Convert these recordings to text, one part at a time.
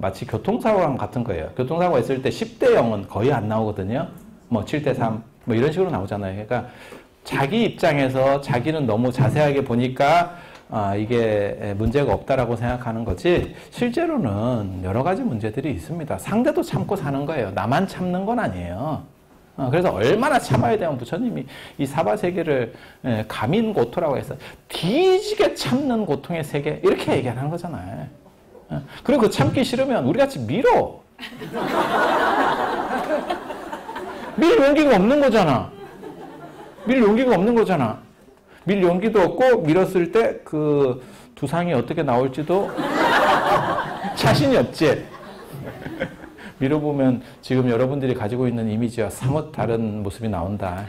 마치 교통사고랑 같은 거예요. 교통사고가 있을 때 10대 0은 거의 안 나오거든요. 뭐 7대 3, 뭐 이런 식으로 나오잖아요. 그러니까 자기 입장에서 자기는 너무 자세하게 보니까 이게 문제가 없다라고 생각하는 거지, 실제로는 여러 가지 문제들이 있습니다. 상대도 참고 사는 거예요. 나만 참는 건 아니에요. 그래서 얼마나 참아야 되면 부처님이 이 사바세계를 가민고토라고 해서 뒤지게 참는 고통의 세계 이렇게 얘기하는 거잖아요. 그리고 그 참기 싫으면 우리같이 밀어. 밀 용기가 없는 거잖아. 밀 용기가 없는 거잖아. 밀 용기도 없고 밀었을 때 그 두상이 어떻게 나올지도 자신이 없지. 밀어보면 지금 여러분들이 가지고 있는 이미지와 사뭇 다른 모습이 나온다.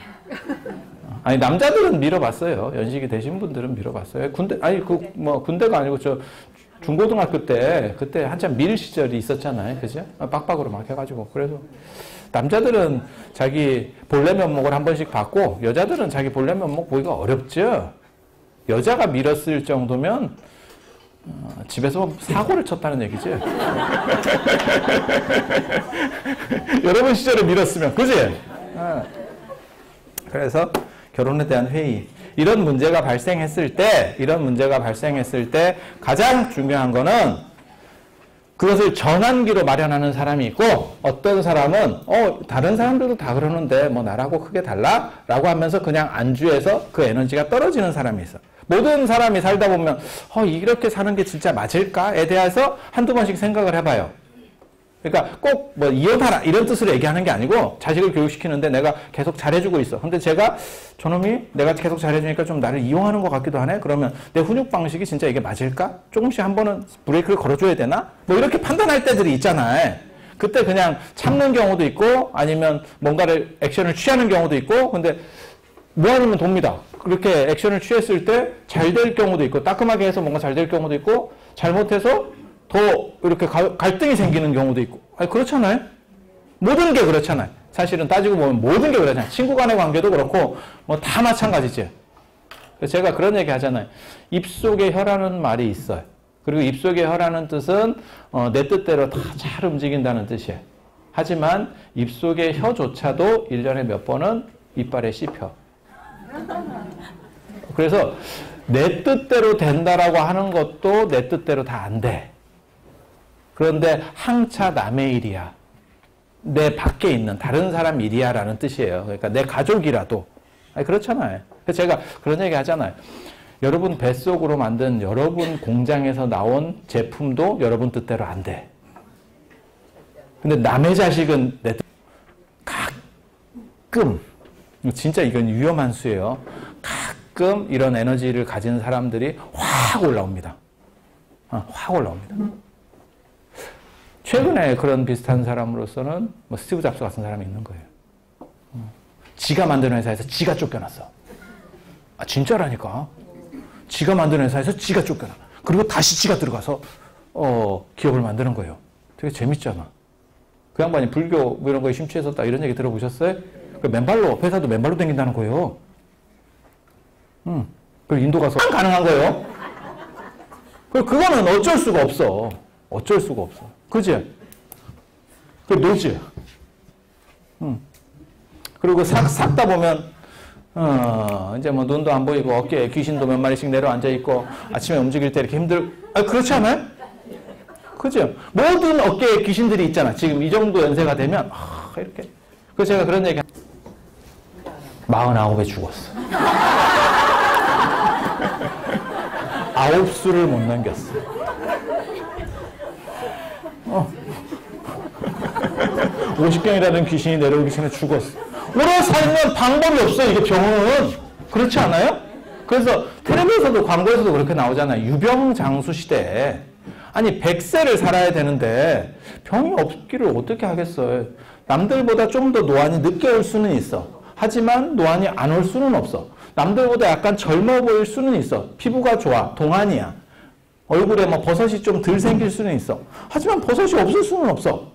아니, 남자들은 밀어봤어요. 연식이 되신 분들은 밀어봤어요. 군대, 아니, 군대가 아니고 중고등학교 때, 그때 한참 밀 시절이 있었잖아요. 그죠? 빡빡으로 막 해가지고. 그래서 남자들은 자기 본래 면목을 한 번씩 봤고, 여자들은 자기 본래 면목 보기가 어렵죠? 여자가 밀었을 정도면, 집에서 사고를 쳤다는 얘기지. 여러분 시절에 밀었으면, 그지? 그래서 결혼에 대한 회의. 이런 문제가 발생했을 때 가장 중요한 거는 그것을 전환기로 마련하는 사람이 있고, 어떤 사람은 다른 사람들도 다 그러는데 뭐 나라고 크게 달라? 라고 하면서 그냥 안주해서 그 에너지가 떨어지는 사람이 있어. 모든 사람이 살다 보면 이렇게 사는 게 진짜 맞을까에 대해서 한두 번씩 생각을 해봐요. 그러니까 꼭 뭐 이혼하라 이런 뜻으로 얘기하는 게 아니고, 자식을 교육시키는데 내가 계속 잘해주고 있어. 근데 저놈이 내가 계속 잘해주니까 좀 나를 이용하는 것 같기도 하네? 그러면 내 훈육 방식이 진짜 이게 맞을까? 조금씩 한 번은 브레이크를 걸어줘야 되나? 뭐 이렇게 판단할 때들이 있잖아요. 그때 그냥 참는 경우도 있고, 아니면 뭔가를 액션을 취하는 경우도 있고, 근데 뭐 하면 돕니다. 그렇게 액션을 취했을 때 잘 될 경우도 있고, 따끔하게 해서 뭔가 잘 될 경우도 있고, 잘못해서 더 이렇게 갈등이 생기는 경우도 있고. 아니, 그렇잖아요? 모든 게 그렇잖아요. 사실은 따지고 보면 모든 게 그렇잖아요. 친구 간의 관계도 그렇고, 뭐 다 마찬가지지. 제가 그런 얘기 하잖아요. 입속의 혀라는 말이 있어요. 그리고 입속의 혀라는 뜻은 내 뜻대로 다 잘 움직인다는 뜻이에요. 하지만 입속의 혀조차도 1년에 몇 번은 이빨에 씹혀. 그래서 내 뜻대로 된다라고 하는 것도 내 뜻대로 다 안 돼. 그런데 항차 남의 일이야. 내 밖에 있는 다른 사람 일이야 라는 뜻이에요. 그러니까 내 가족이라도. 아니, 그렇잖아요. 그래서 제가 그런 얘기 하잖아요. 여러분 뱃속으로 만든 여러분 공장에서 나온 제품도 여러분 뜻대로 안 돼. 근데 남의 자식은 내 뜻. 가끔, 진짜 이건 위험한 수예요. 가끔 이런 에너지를 가진 사람들이 확 올라옵니다. 확 올라옵니다. 최근에 그런 비슷한 사람으로서는 뭐 스티브 잡스 같은 사람이 있는 거예요. 지가 만든 회사에서 지가 쫓겨났어. 진짜라니까. 지가 만든 회사에서 지가 쫓겨나. 그리고 다시 지가 들어가서 기업을 만드는 거예요. 되게 재밌잖아. 그 양반이 불교 뭐 이런 거에 심취했었다 이런 얘기 들어보셨어요? 그 맨발로, 회사도 맨발로 다닌다는 거예요. 그리고 인도 가서 가능한 거예요. 그거는 어쩔 수가 없어. 어쩔 수가 없어. 그지? 그 노지. 그리고 삭다 보면, 이제 뭐 눈도 안 보이고 어깨에 귀신도 몇 마리씩 내려앉아 있고 아침에 움직일 때 이렇게 그렇지 않아요? 그죠? 모든 어깨에 귀신들이 있잖아. 지금 이 정도 연세가 되면, 이렇게. 그래서 제가 그런 얘기 49에 죽었어. 9수를 못 넘겼어. 50경이라는 귀신이 내려오기 전에 죽었어. 오래 살면 방법이 없어, 이게 병은. 그렇지 않아요? 그래서 텔레비에서도 광고에서도 그렇게 나오잖아요. 유병장수 시대에. 아니, 100세를 살아야 되는데 병이 없기를 어떻게 하겠어요? 남들보다 좀 더 노안이 늦게 올 수는 있어. 하지만 노안이 안 올 수는 없어. 남들보다 약간 젊어 보일 수는 있어. 피부가 좋아. 동안이야. 얼굴에 뭐 버섯이 좀 덜 생길 수는 있어. 하지만 버섯이 없을 수는 없어.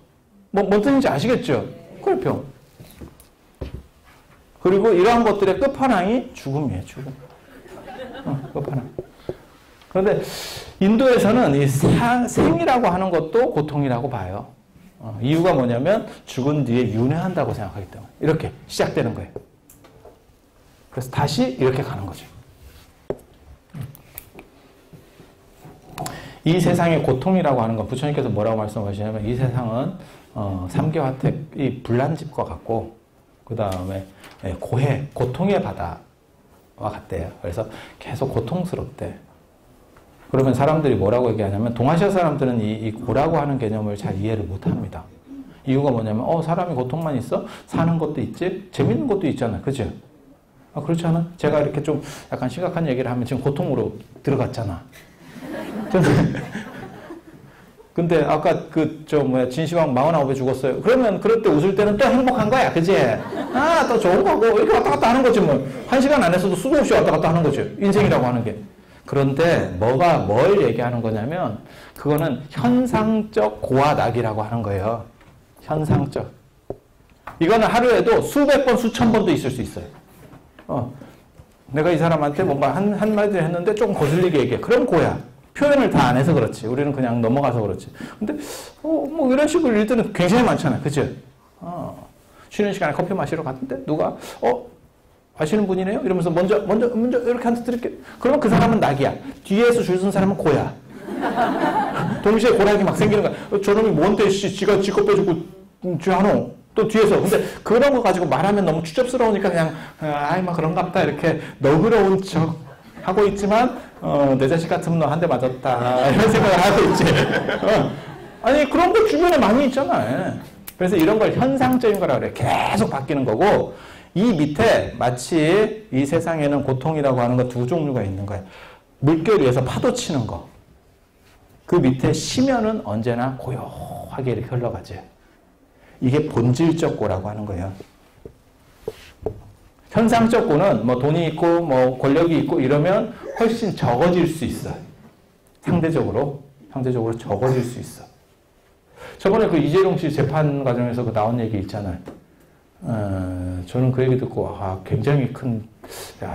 뭔 뜻인지 아시겠죠? 그래, 병. 그리고 이러한 것들의 끝판왕이 죽음이에요, 죽음. 끝판왕. 그런데 인도에서는 이 생이라고 하는 것도 고통이라고 봐요. 이유가 뭐냐면 죽은 뒤에 윤회한다고 생각하기 때문에 이렇게 시작되는 거예요. 그래서 다시 이렇게 가는 거죠. 이 세상의 고통이라고 하는 건 부처님께서 뭐라고 말씀하시냐면 이 세상은 삼계화택이 불난집과 같고 그 다음에 고해, 고통의 바다와 같대요. 그래서 계속 고통스럽대. 그러면 사람들이 뭐라고 얘기하냐면 동아시아 사람들은 이 고라고 하는 개념을 잘 이해를 못합니다. 이유가 뭐냐면 사람이 고통만 있어? 사는 것도 있지? 재밌는 것도 있잖아. 그죠? 그렇지 않아? 제가 이렇게 좀 약간 심각한 얘기를 하면 지금 고통으로 들어갔잖아. 근데 아까 진시황 49배 죽었어요. 그러면 그럴 때 웃을 때는 또 행복한 거야. 그지? 또 좋은 거고 이렇게 왔다 갔다 하는 거지 뭐. 1시간 안에서도 수도 없이 왔다 갔다 하는 거죠. 인생이라고 하는 게. 그런데 뭘 얘기하는 거냐면 그거는 현상적 고와 낙이라고 하는 거예요. 현상적. 이거는 하루에도 수백 번, 수천 번도 있을 수 있어요. 내가 이 사람한테 뭔가 한마디를 했는데 조금 거슬리게 얘기해. 그럼 고야. 표현을 다 안 해서 그렇지. 우리는 그냥 넘어가서 그렇지. 근데, 뭐 이런 식으로 일들은 굉장히 많잖아요. 그죠? 쉬는 시간에 커피 마시러 갔는데 누가, 아시는 분이네요? 이러면서 먼저 이렇게 한테 드릴게. 그러면 그 사람은 낙이야. 뒤에서 줄 쓴 사람은 고야. 동시에 고락이 막 생기는 거야. 저놈이 뭔데, 지가 지껏 빼주고, 쥐하노. 또 뒤에서. 근데 그런 거 가지고 말하면 너무 추접스러우니까 그냥, 막 그런갑다. 이렇게 너그러운 척 하고 있지만, 내 자식 같으면 너 한 대 맞았다. 이런 생각을 하고 있지. 아니, 그런 거 주변에 많이 있잖아. 그래서 이런 걸 현상적인 거라 그래. 계속 바뀌는 거고, 이 밑에 마치 이 세상에는 고통이라고 하는 거 두 종류가 있는 거예요. 물결 위에서 파도 치는 거. 그 밑에 심연은 언제나 고요하게 이렇게 흘러가지. 이게 본질적 고라고 하는 거예요. 현상적 고는 뭐 돈이 있고 뭐 권력이 있고 이러면 훨씬 적어질 수 있어요. 상대적으로 적어질 수 있어. 저번에 그 이재용 씨 재판 과정에서 그 나온 얘기 있잖아요. 저는 그 얘기 듣고 굉장히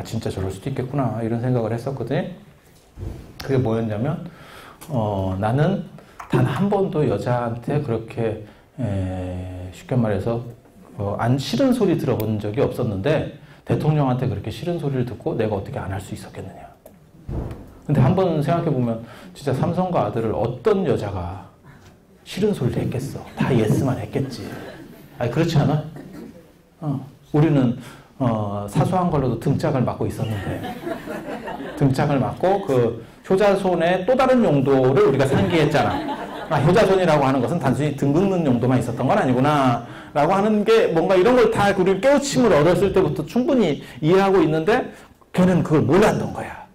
진짜 저럴 수도 있겠구나 이런 생각을 했었거든요. 그게 뭐였냐면 나는 단 한 번도 여자한테 그렇게 쉽게 말해서 안 싫은 소리 들어본 적이 없었는데 대통령한테 그렇게 싫은 소리를 듣고 내가 어떻게 안 할 수 있었겠느냐. 근데 한번 생각해보면 진짜 삼성과 아들을 어떤 여자가 싫은 소리를 했겠어. 다 예스만 했겠지. 아니 그렇지 않아? 우리는 사소한 걸로도 등짝을 맞고 있었는데 등짝을 맞고 그 효자손의 또 다른 용도를 우리가 상기했잖아. 효자손이라고 하는 것은 단순히 등 긁는 용도만 있었던 건 아니구나 라고 하는 게 뭔가 이런 걸 다 우리 깨우침을 얻었을 때부터 충분히 이해하고 있는데 걔는 그걸 몰랐던 거야.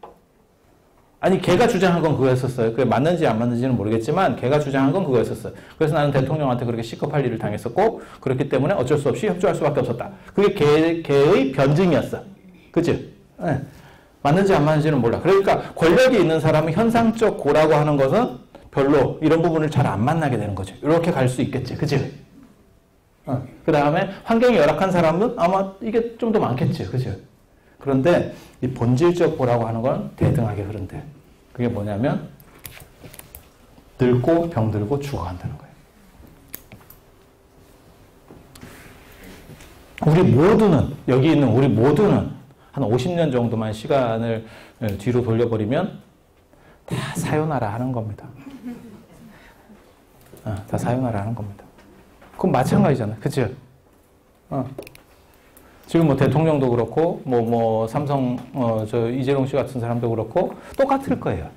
아니 걔가 주장한 건 그거였었어요. 그게 맞는지 안 맞는지는 모르겠지만 걔가 주장한 건 그거였었어요. 그래서 나는 대통령한테 그렇게 시급할 일을 당했었고 그렇기 때문에 어쩔 수 없이 협조할 수밖에 없었다. 그게 걔의 변증이었어. 그치? 네. 맞는지 안 맞는지는 몰라. 그러니까 권력이 있는 사람은 현상적 고라고 하는 것은 별로 이런 부분을 잘 안 만나게 되는 거죠. 이렇게 갈 수 있겠지. 그치? 그 다음에 환경이 열악한 사람은 아마 이게 좀 더 많겠지. 그치? 그런데 이 본질적 고라고 하는 건 대등하게 흐른대. 그게 뭐냐면 늙고 병들고 죽어간다는 거예요. 우리 모두는 여기 있는 우리 모두는 한 50년 정도만 시간을 뒤로 돌려버리면 다 사요나라 하는 겁니다. 다 사요나라 하는 겁니다. 그건 마찬가지잖아. 그치? 지금 뭐 대통령도 그렇고, 삼성, 이재용 씨 같은 사람도 그렇고, 똑같을 거예요.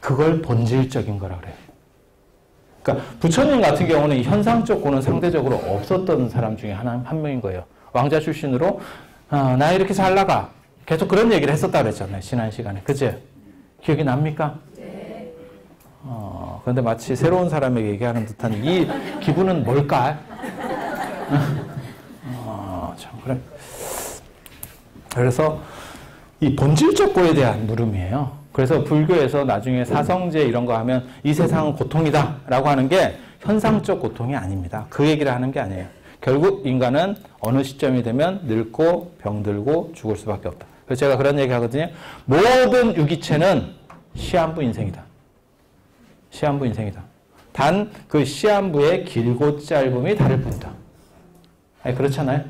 그걸 본질적인 거라 그래요. 그러니까 부처님 같은 경우는 이 현상적 고는 상대적으로 없었던 사람 중에 한 명인 거예요. 왕자 출신으로, 나 이렇게 잘 나가. 계속 그런 얘기를 했었다 그랬잖아요. 지난 시간에. 그치? 기억이 납니까? 네. 그런데 마치 새로운 사람에게 얘기하는 듯한 이 기분은 뭘까? 참, 그래. 그래서 이 본질적 고에 대한 물음이에요. 그래서 불교에서 나중에 사성제 이런 거 하면 이 세상은 고통이다 라고 하는 게 현상적 고통이 아닙니다. 그 얘기를 하는 게 아니에요. 결국 인간은 어느 시점이 되면 늙고 병들고 죽을 수밖에 없다. 그래서 제가 그런 얘기 하거든요. 모든 유기체는 시한부 인생이다. 시한부 인생이다. 단 그 시한부의 길고 짧음이 다를 뿐이다. 아니, 그렇잖아요.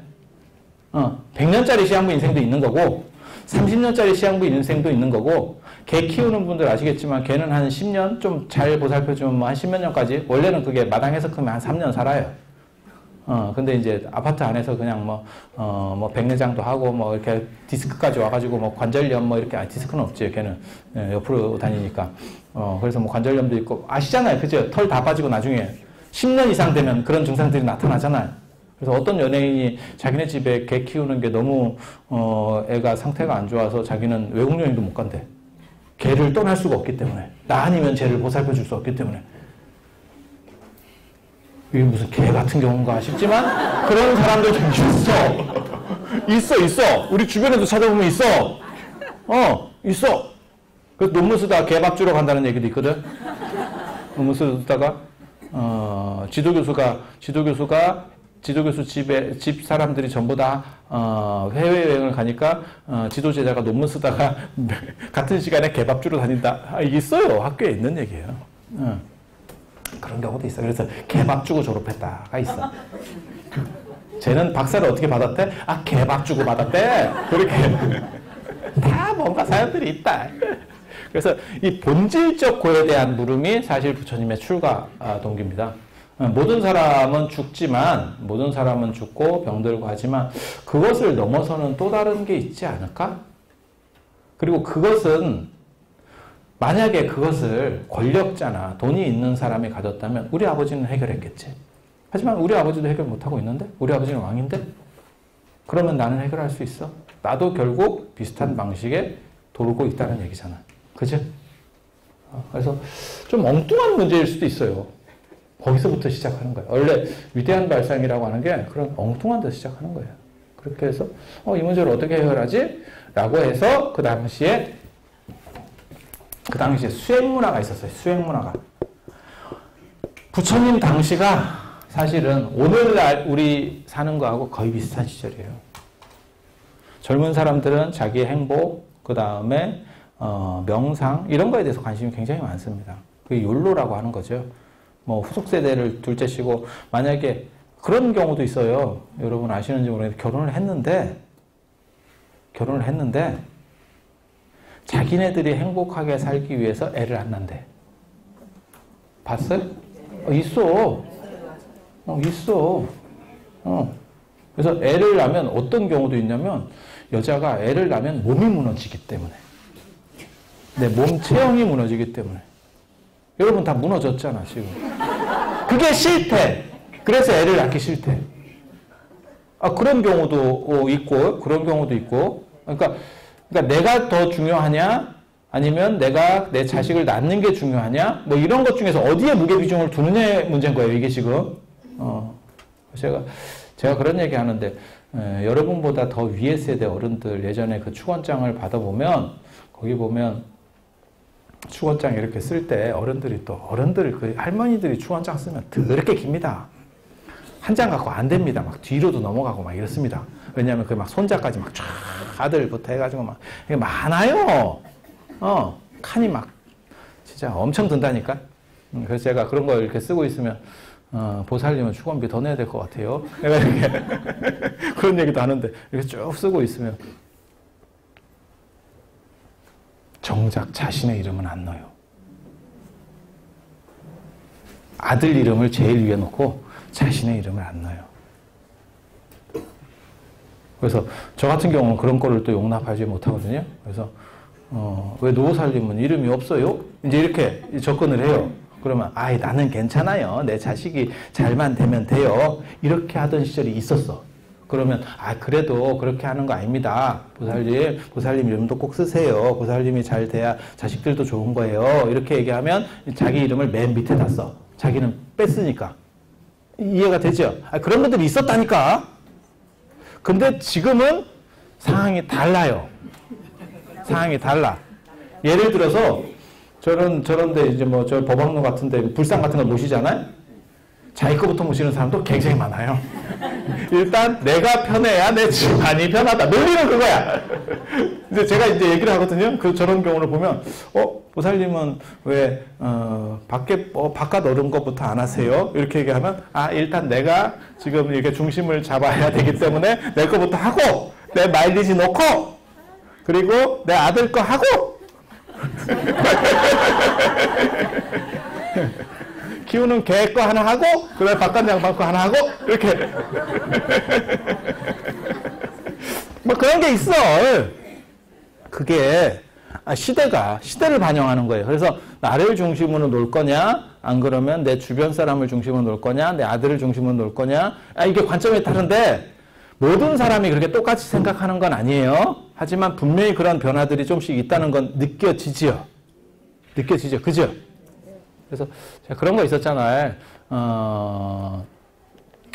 100년짜리 시한부 인생도 있는 거고 30년짜리 시한부 인생도 있는 거고 개 키우는 분들 아시겠지만 개는 한 10년 좀 잘 보살펴주면 뭐 한 10몇 년까지 원래는 그게 마당에서 크면 한 3년 살아요. 근데 이제 아파트 안에서 그냥 뭐 백내장도 하고 뭐 이렇게 디스크까지 와가지고 뭐 관절염 뭐 이렇게 디스크는 없지 걔는 옆으로 다니니까 그래서 뭐 관절염도 있고 아시잖아요, 그죠? 털 다 빠지고 나중에 10년 이상 되면 그런 증상들이 나타나잖아요. 그래서 어떤 연예인이 자기네 집에 개 키우는 게 너무 애가 상태가 안 좋아서 자기는 외국 여행도 못 간대. 개를 떠날 수가 없기 때문에 나 아니면 쟤를 보살펴 줄 수 없기 때문에. 이게 무슨 개 같은 경우인가 싶지만 그런 사람들 좀 있어. 우리 주변에도 찾아보면 있어. 있어. 그래서 논문 쓰다가 개밥 주러 간다는 얘기도 있거든. 논문 쓰다가 지도교수 집 사람들이 전부 다 해외여행을 가니까 지도제자가 논문 쓰다가 같은 시간에 개밥 주러 다닌다. 있어요. 학교에 있는 얘기예요. 그런 경우도 있어. 그래서 개밥 주고 졸업했다가 있어. 쟤는 박사를 어떻게 받았대? 개밥 주고 받았대. 그렇게 다 뭔가 사연들이 있다. 그래서 이 본질적 고에 대한 물음이 사실 부처님의 출가 동기입니다. 모든 사람은 죽고 병들고 하지만 그것을 넘어서는 또 다른 게 있지 않을까? 그리고 만약에 그것을 권력자나 돈이 있는 사람이 가졌다면 우리 아버지는 해결했겠지. 하지만 우리 아버지도 해결 못하고 있는데? 우리 아버지는 왕인데? 그러면 나는 해결할 수 있어? 나도 결국 비슷한 방식에 돌고 있다는 얘기잖아. 그죠? 그래서 좀 엉뚱한 문제일 수도 있어요. 거기서부터 시작하는 거예요. 원래 위대한 발상이라고 하는 게 그런 엉뚱한 데서 시작하는 거예요. 그렇게 해서 이 문제를 어떻게 해결하지? 라고 해서 그 당시에 수행문화가 있었어요. 수행문화가. 부처님 당시가 사실은 오늘날 우리 사는 거하고 거의 비슷한 시절이에요. 젊은 사람들은 자기의 행복, 그 다음에 명상 이런 거에 대해서 관심이 굉장히 많습니다. 그게 욜로라고 하는 거죠. 뭐 후속 세대를 둘째치고 만약에 그런 경우도 있어요. 여러분 아시는지 모르겠는데 결혼을 했는데 자기네들이 행복하게 살기 위해서 애를 안 낳는데. 봤어요? 있어. 있어. 그래서 애를 낳으면 어떤 경우도 있냐면 여자가 애를 낳으면 몸이 무너지기 때문에. 내 몸 체형이 무너지기 때문에. 여러분 다 무너졌잖아 지금. 그게 싫대. 그래서 애를 낳기 싫대. 그런 경우도 있고 그런 경우도 있고. 그러니까 내가 더 중요하냐? 아니면 내가 내 자식을 낳는 게 중요하냐? 뭐 이런 것 중에서 어디에 무게비중을 두느냐의 문제인 거예요, 이게 지금. 제가 그런 얘기 하는데, 여러분보다 더 위에 세대 어른들 예전에 그 축원장을 받아보면, 거기 보면 축원장 이렇게 쓸 때 그 할머니들이 축원장 쓰면 더럽게 깁니다. 한 장 갖고 안 됩니다. 막 뒤로도 넘어가고 막 이렇습니다. 왜냐하면 그 막 손자까지 막 쫙 아들부터 해가지고 막 이게 많아요. 칸이 막 진짜 엄청 든다니까. 그래서 제가 그런 걸 이렇게 쓰고 있으면 보살님은 축원비 더 내야 될 것 같아요. 내가 이렇게 그런 얘기도 하는데 이렇게 쭉 쓰고 있으면 정작 자신의 이름은 안 넣어요. 아들 이름을 제일 위에 놓고 자신의 이름을 안 넣어요. 그래서 저 같은 경우는 그런 거를 또 용납하지 못하거든요. 그래서 왜 노보살님은 이름이 없어요? 이제 이렇게 접근을 해요. 그러면 나는 괜찮아요. 내 자식이 잘만 되면 돼요. 이렇게 하던 시절이 있었어. 그러면 그래도 그렇게 하는 거 아닙니다. 보살님 이름도 꼭 쓰세요. 보살님이 잘 돼야 자식들도 좋은 거예요. 이렇게 얘기하면 자기 이름을 맨 밑에다 써. 자기는 뺐으니까. 이해가 되죠? 그런 분들이 있었다니까. 근데 지금은 상황이 달라요. 상황이 달라. 예를 들어서 저런데 이제 저 법왕로 같은데 불상 같은 거 모시잖아요. 자기 거부터 모시는 사람도 굉장히 많아요. 일단 내가 편해야 내 집안이 편하다. 논리는 그거야. 이제 제가 이제 얘기를 하거든요. 저런 경우를 보면, 보살님은 왜, 바깥 어른 것부터 안 하세요? 이렇게 얘기하면, 일단 내가 지금 이렇게 중심을 잡아야 되기 때문에 내 거부터 하고, 내 마일리지 놓고, 그리고 내 아들 거 하고, 키우는 개 거 하나 하고, 그다음에 바깥 양반 거 하나 하고, 이렇게. 뭐 그런 게 있어. 그게 시대를 반영하는 거예요. 그래서 나를 중심으로 놀 거냐, 안 그러면 내 주변 사람을 중심으로 놀 거냐, 내 아들을 중심으로 놀 거냐, 이게 관점이 다른데 모든 사람이 그렇게 똑같이 생각하는 건 아니에요. 하지만 분명히 그런 변화들이 좀씩 있다는 건 느껴지지요. 그죠? 그래서 제가 그런 거 있었잖아요.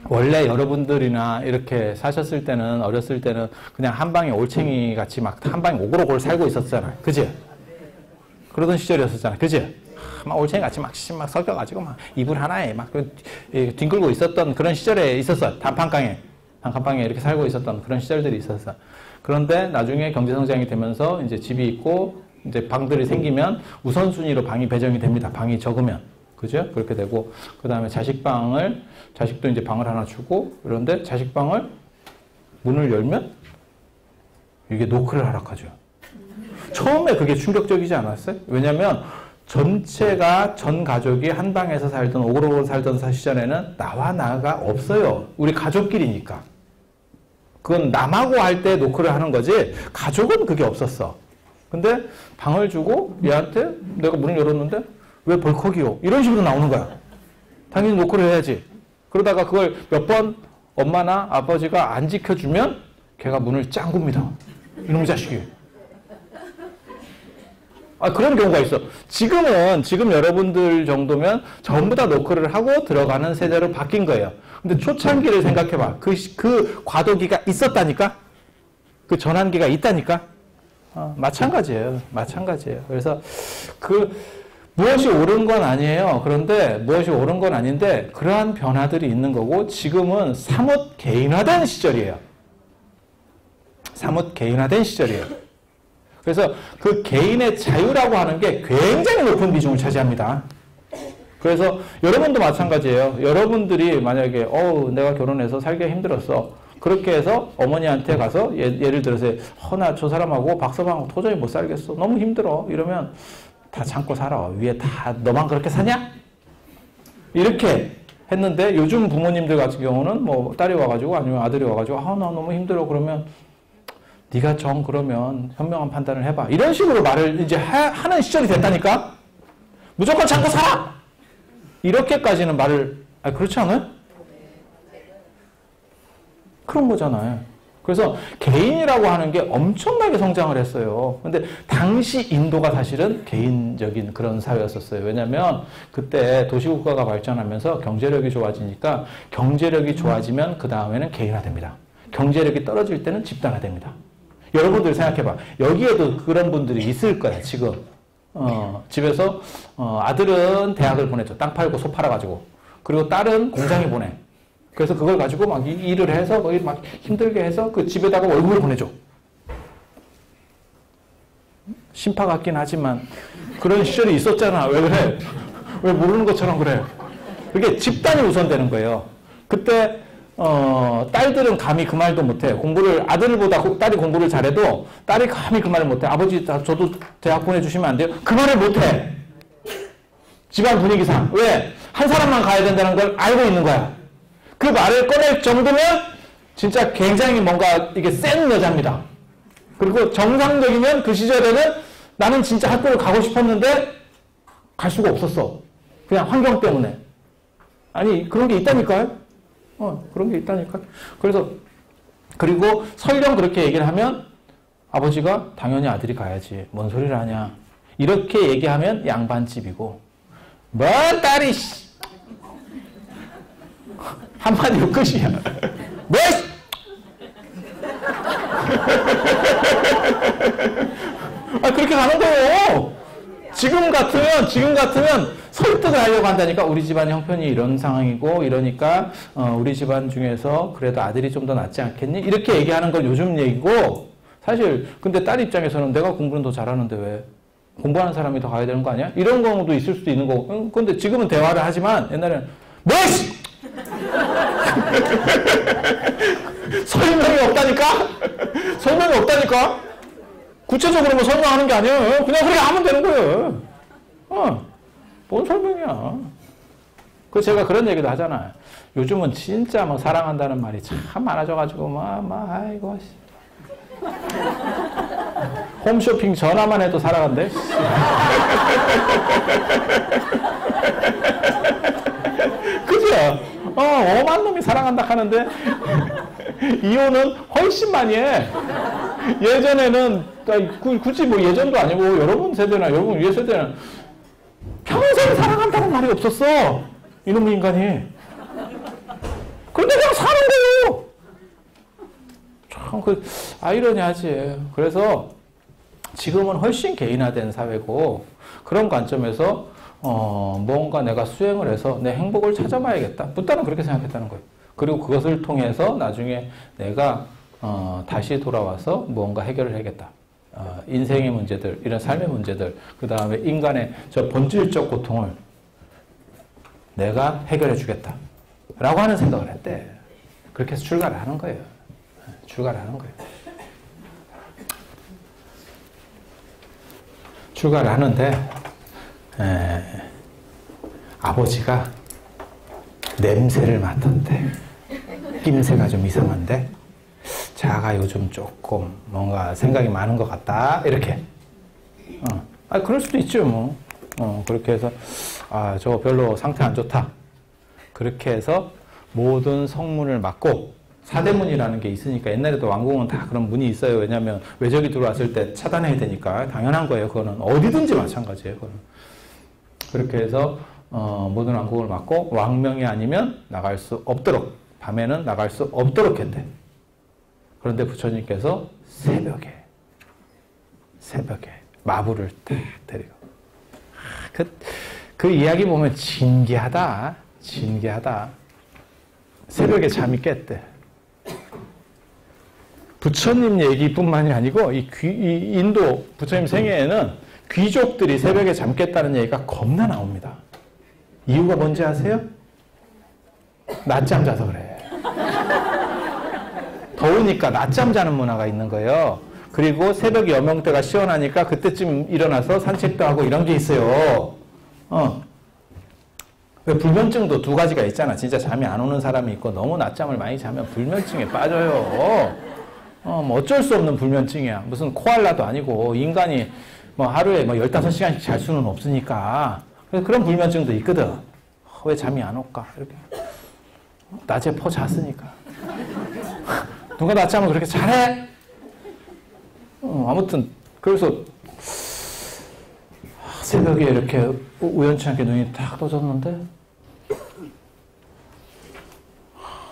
원래 여러분들이나 이렇게 사셨을 때는, 어렸을 때는 그냥 한 방에 올챙이 같이 막 한 방에 오골오골 살고 있었잖아요. 그지? 그러던 시절이었었잖아요. 그지? 막 올챙이 같이 막 섞여가지고 막 이불 하나에 막 뒹굴고 있었던 그런 시절에 있었어요. 단칸방에 이렇게 살고 있었던 그런 시절들이 있었어요. 그런데 나중에 경제성장이 되면서 이제 집이 있고 이제 방들이 생기면 우선순위로 방이 배정이 됩니다. 방이 적으면. 그죠? 그렇게 되고, 그 다음에 자식도 이제 방을 하나 주고, 그런데 자식방을 문을 열면 이게 노크를 하락하죠. 처음에 그게 충격적이지 않았어요? 왜냐면 전 가족이 한 방에서 살던, 오글오글 살던 시절에는 나와 나가 없어요. 우리 가족끼리니까. 그건 남하고 할 때 노크를 하는 거지, 가족은 그게 없었어. 근데 방을 주고 얘한테 내가 문을 열었는데 왜 벌컥이요? 이런 식으로 나오는 거야. 당연히 노크를 해야지. 그러다가 그걸 몇 번 엄마나 아버지가 안 지켜주면 걔가 문을 짱굽니다. 이놈의 자식이. 그런 경우가 있어. 지금 여러분들 정도면 전부 다 노크를 하고 들어가는 세대로 바뀐 거예요. 근데 초창기를 생각해봐. 그 과도기가 있었다니까? 그 전환기가 있다니까? 마찬가지예요. 그래서 무엇이 옳은 건 아니에요. 그런데 무엇이 옳은 건 아닌데 그러한 변화들이 있는 거고, 지금은 사뭇 개인화된 시절이에요. 그래서 그 개인의 자유라고 하는 게 굉장히 높은 비중을 차지합니다. 그래서 여러분도 마찬가지예요. 여러분들이 만약에 내가 결혼해서 살기가 힘들었어. 그렇게 해서 어머니한테 가서 예를 들어서 나 저 사람하고 박서방하고 도저히 못 살겠어. 너무 힘들어. 이러면 다 참고 살아. 위에 다 너만 그렇게 사냐? 이렇게 했는데, 요즘 부모님들 같은 경우는 뭐 딸이 와가지고 아니면 아들이 와가지고 나 너무 힘들어. 그러면 네가 그러면 현명한 판단을 해봐. 이런 식으로 말을 이제 하는 시절이 됐다니까? 무조건 참고 살아! 이렇게까지는 말을, 그렇지 않아요? 그런 거잖아요. 그래서 개인이라고 하는 게 엄청나게 성장을 했어요. 근데 당시 인도가 사실은 개인적인 그런 사회였었어요. 왜냐면 그때 도시국가가 발전하면서 경제력이 좋아지니까, 경제력이 좋아지면 그 다음에는 개인화됩니다. 경제력이 떨어질 때는 집단화됩니다. 여러분들 생각해봐. 여기에도 그런 분들이 있을 거야, 지금. 집에서 아들은 대학을 보내죠. 땅 팔고 소 팔아가지고. 그리고 딸은 공장에 보내. 그래서 그걸 가지고 막 일을 해서 거기 막 힘들게 해서 그 집에다가 월급을 보내줘. 심파 같긴 하지만 그런 시절이 있었잖아. 왜 그래? 왜 모르는 것처럼 그래? 그게 집단이 우선되는 거예요. 그때 딸들은 감히 그 말도 못해. 아들보다 딸이 공부를 잘해도 딸이 감히 그 말을 못해. 아버지, 저도 대학 보내주시면 안 돼요? 그 말을 못해. 집안 분위기상. 왜? 한 사람만 가야 된다는 걸 알고 있는 거야. 그 말을 꺼낼 정도면 진짜 굉장히 뭔가 이게 센 여자입니다. 그리고 정상적이면 그 시절에는 나는 진짜 학교를 가고 싶었는데 갈 수가 없었어. 그냥 환경 때문에. 아니, 그런 게 있다니까요? 그런 게 있다니까. 그리고 설령 그렇게 얘기를 하면 아버지가 당연히 아들이 가야지. 뭔 소리를 하냐. 이렇게 얘기하면 양반집이고, 뭐 딸이 한마디로 끝이야. 뭐 그렇게 가는 거예요. 지금 같으면 설득을 하려고 한다니까. 우리 집안 형편이 이런 상황이고 이러니까 우리 집안 중에서 그래도 아들이 좀 더 낫지 않겠니? 이렇게 얘기하는 건 요즘 얘기고, 사실 근데 딸 입장에서는 내가 공부는 더 잘하는데 왜 공부하는 사람이 더 가야 되는 거 아니야? 이런 경우도 있을 수도 있는 거고. 근데 지금은 대화를 하지만 옛날에는 뭐이씨! 설명이 없다니까? 설명이 없다니까? 구체적으로 뭐 설명하는 게 아니에요. 그냥 그렇게 하면 되는 거예요. 뭔 설명이야. 그 제가 그런 얘기도 하잖아요. 요즘은 진짜 뭐 사랑한다는 말이 참 많아져가지고 아이고 홈쇼핑 전화만 해도 사랑한대. 그죠? 엄한 놈이 사랑한다 하는데 이혼은 훨씬 많이 해. 예전에는 굳이 뭐 예전도 아니고 여러분 세대나 여러분 위에 세대는 평생 사랑한다는 말이 없었어. 이놈의 인간이. 그런데 그냥 사는 거예요. 참 아이러니하지. 그래서 지금은 훨씬 개인화된 사회고, 그런 관점에서 뭔가 내가 수행을 해서 내 행복을 찾아봐야겠다. 부다는 그렇게 생각했다는 거예요. 그리고 그것을 통해서 나중에 내가 다시 돌아와서 무언가 해결을 해야겠다. 인생의 문제들, 이런 삶의 문제들, 그 다음에 인간의 저 본질적 고통을 내가 해결해 주겠다. 라고 하는 생각을 했대. 그렇게 해서 출가를 하는 거예요. 출가를 하는 거예요. 출가를 하는데, 아버지가 냄새를 맡았대. 낌새가 좀 이상한데, 자가 요즘 조금 뭔가 생각이 많은 것 같다. 이렇게. 그럴 수도 있죠, 뭐. 그렇게 해서, 저거 별로 상태 안 좋다. 그렇게 해서 모든 성문을 막고, 사대문이라는 게 있으니까, 옛날에도 왕궁은 다 그런 문이 있어요. 왜냐면 외적이 들어왔을 때 차단해야 되니까. 당연한 거예요. 그거는 어디든지 마찬가지예요. 그거는. 그렇게 해서 모든 왕궁을 막고 왕명이 아니면 나갈 수 없도록, 밤에는 나갈 수 없도록 했대. 그런데 부처님께서 새벽에 마부를 딱 데리고. 그 이야기 보면 진기하다. 새벽에 잠이 깼대. 부처님 얘기뿐만이 아니고 이 인도 부처님 생애에는 귀족들이 새벽에 잠 깼다는 얘기가 겁나 나옵니다. 이유가 뭔지 아세요? 낮잠 자서 그래. 더우니까 낮잠 자는 문화가 있는 거예요. 그리고 새벽 여명때가 시원하니까 그때쯤 일어나서 산책도 하고 이런 게 있어요. 왜 불면증도 두 가지가 있잖아. 진짜 잠이 안 오는 사람이 있고, 너무 낮잠을 많이 자면 불면증에 빠져요. 뭐 어쩔 수 없는 불면증이야. 무슨 코알라도 아니고, 인간이 뭐 하루에 뭐 15시간씩 잘 수는 없으니까. 그래서 그런 불면증도 있거든. 왜 잠이 안 올까? 이렇게. 낮에 퍼 잤으니까. 누가 낮잠을 그렇게 잘해? 아무튼, 그래서 새벽에 이렇게 우연치 않게 눈이 탁 떠졌는데,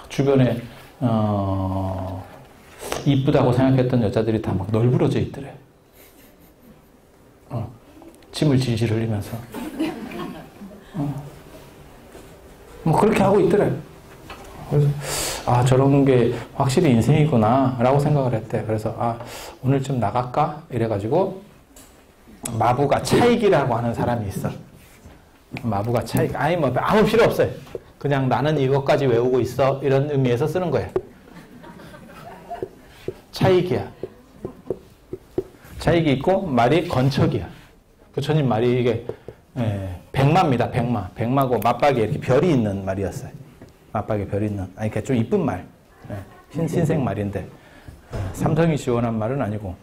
주변에, 이쁘다고 생각했던 여자들이 다 막 널브러져 있더래. 침을 질질 흘리면서. 뭐 그렇게 하고 있더래. 그래서, 저런 게 확실히 인생이구나, 라고 생각을 했대. 그래서, 오늘 좀 나갈까? 이래가지고, 마부가 차익이라고 하는 사람이 있어. 마부가 차익. 뭐, 아무 필요 없어요. 그냥 나는 이것까지 외우고 있어. 이런 의미에서 쓰는 거예요. 차익이야. 차익이 있고, 말이 건척이야. 부처님 말이 이게, 백마입니다, 백마. 백마고, 맞박에 이렇게 별이 있는 말이었어요. 맞박에 별이 있는. 그러니까 좀 이쁜 말. 흰색 말인데, 삼성이 지원한 말은 아니고.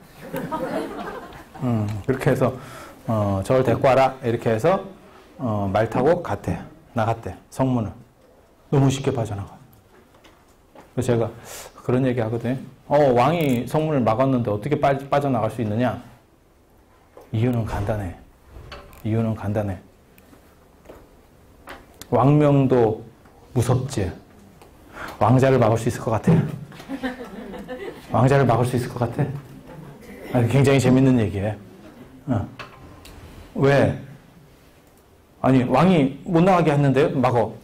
그렇게 해서, 저를 데리고 와라. 이렇게 해서, 말 타고 나갔대. 성문을. 너무 쉽게 빠져나가. 그래서 제가 그런 얘기 하거든요. 왕이 성문을 막았는데 어떻게 빠져나갈 수 있느냐? 이유는 간단해. 왕명도 무섭지. 왕자를 막을 수 있을 것 같아? 왕자를 막을 수 있을 것 같아? 굉장히 재밌는 얘기예요. 왜? 아니, 왕이 못 나가게 했는데요? 막어.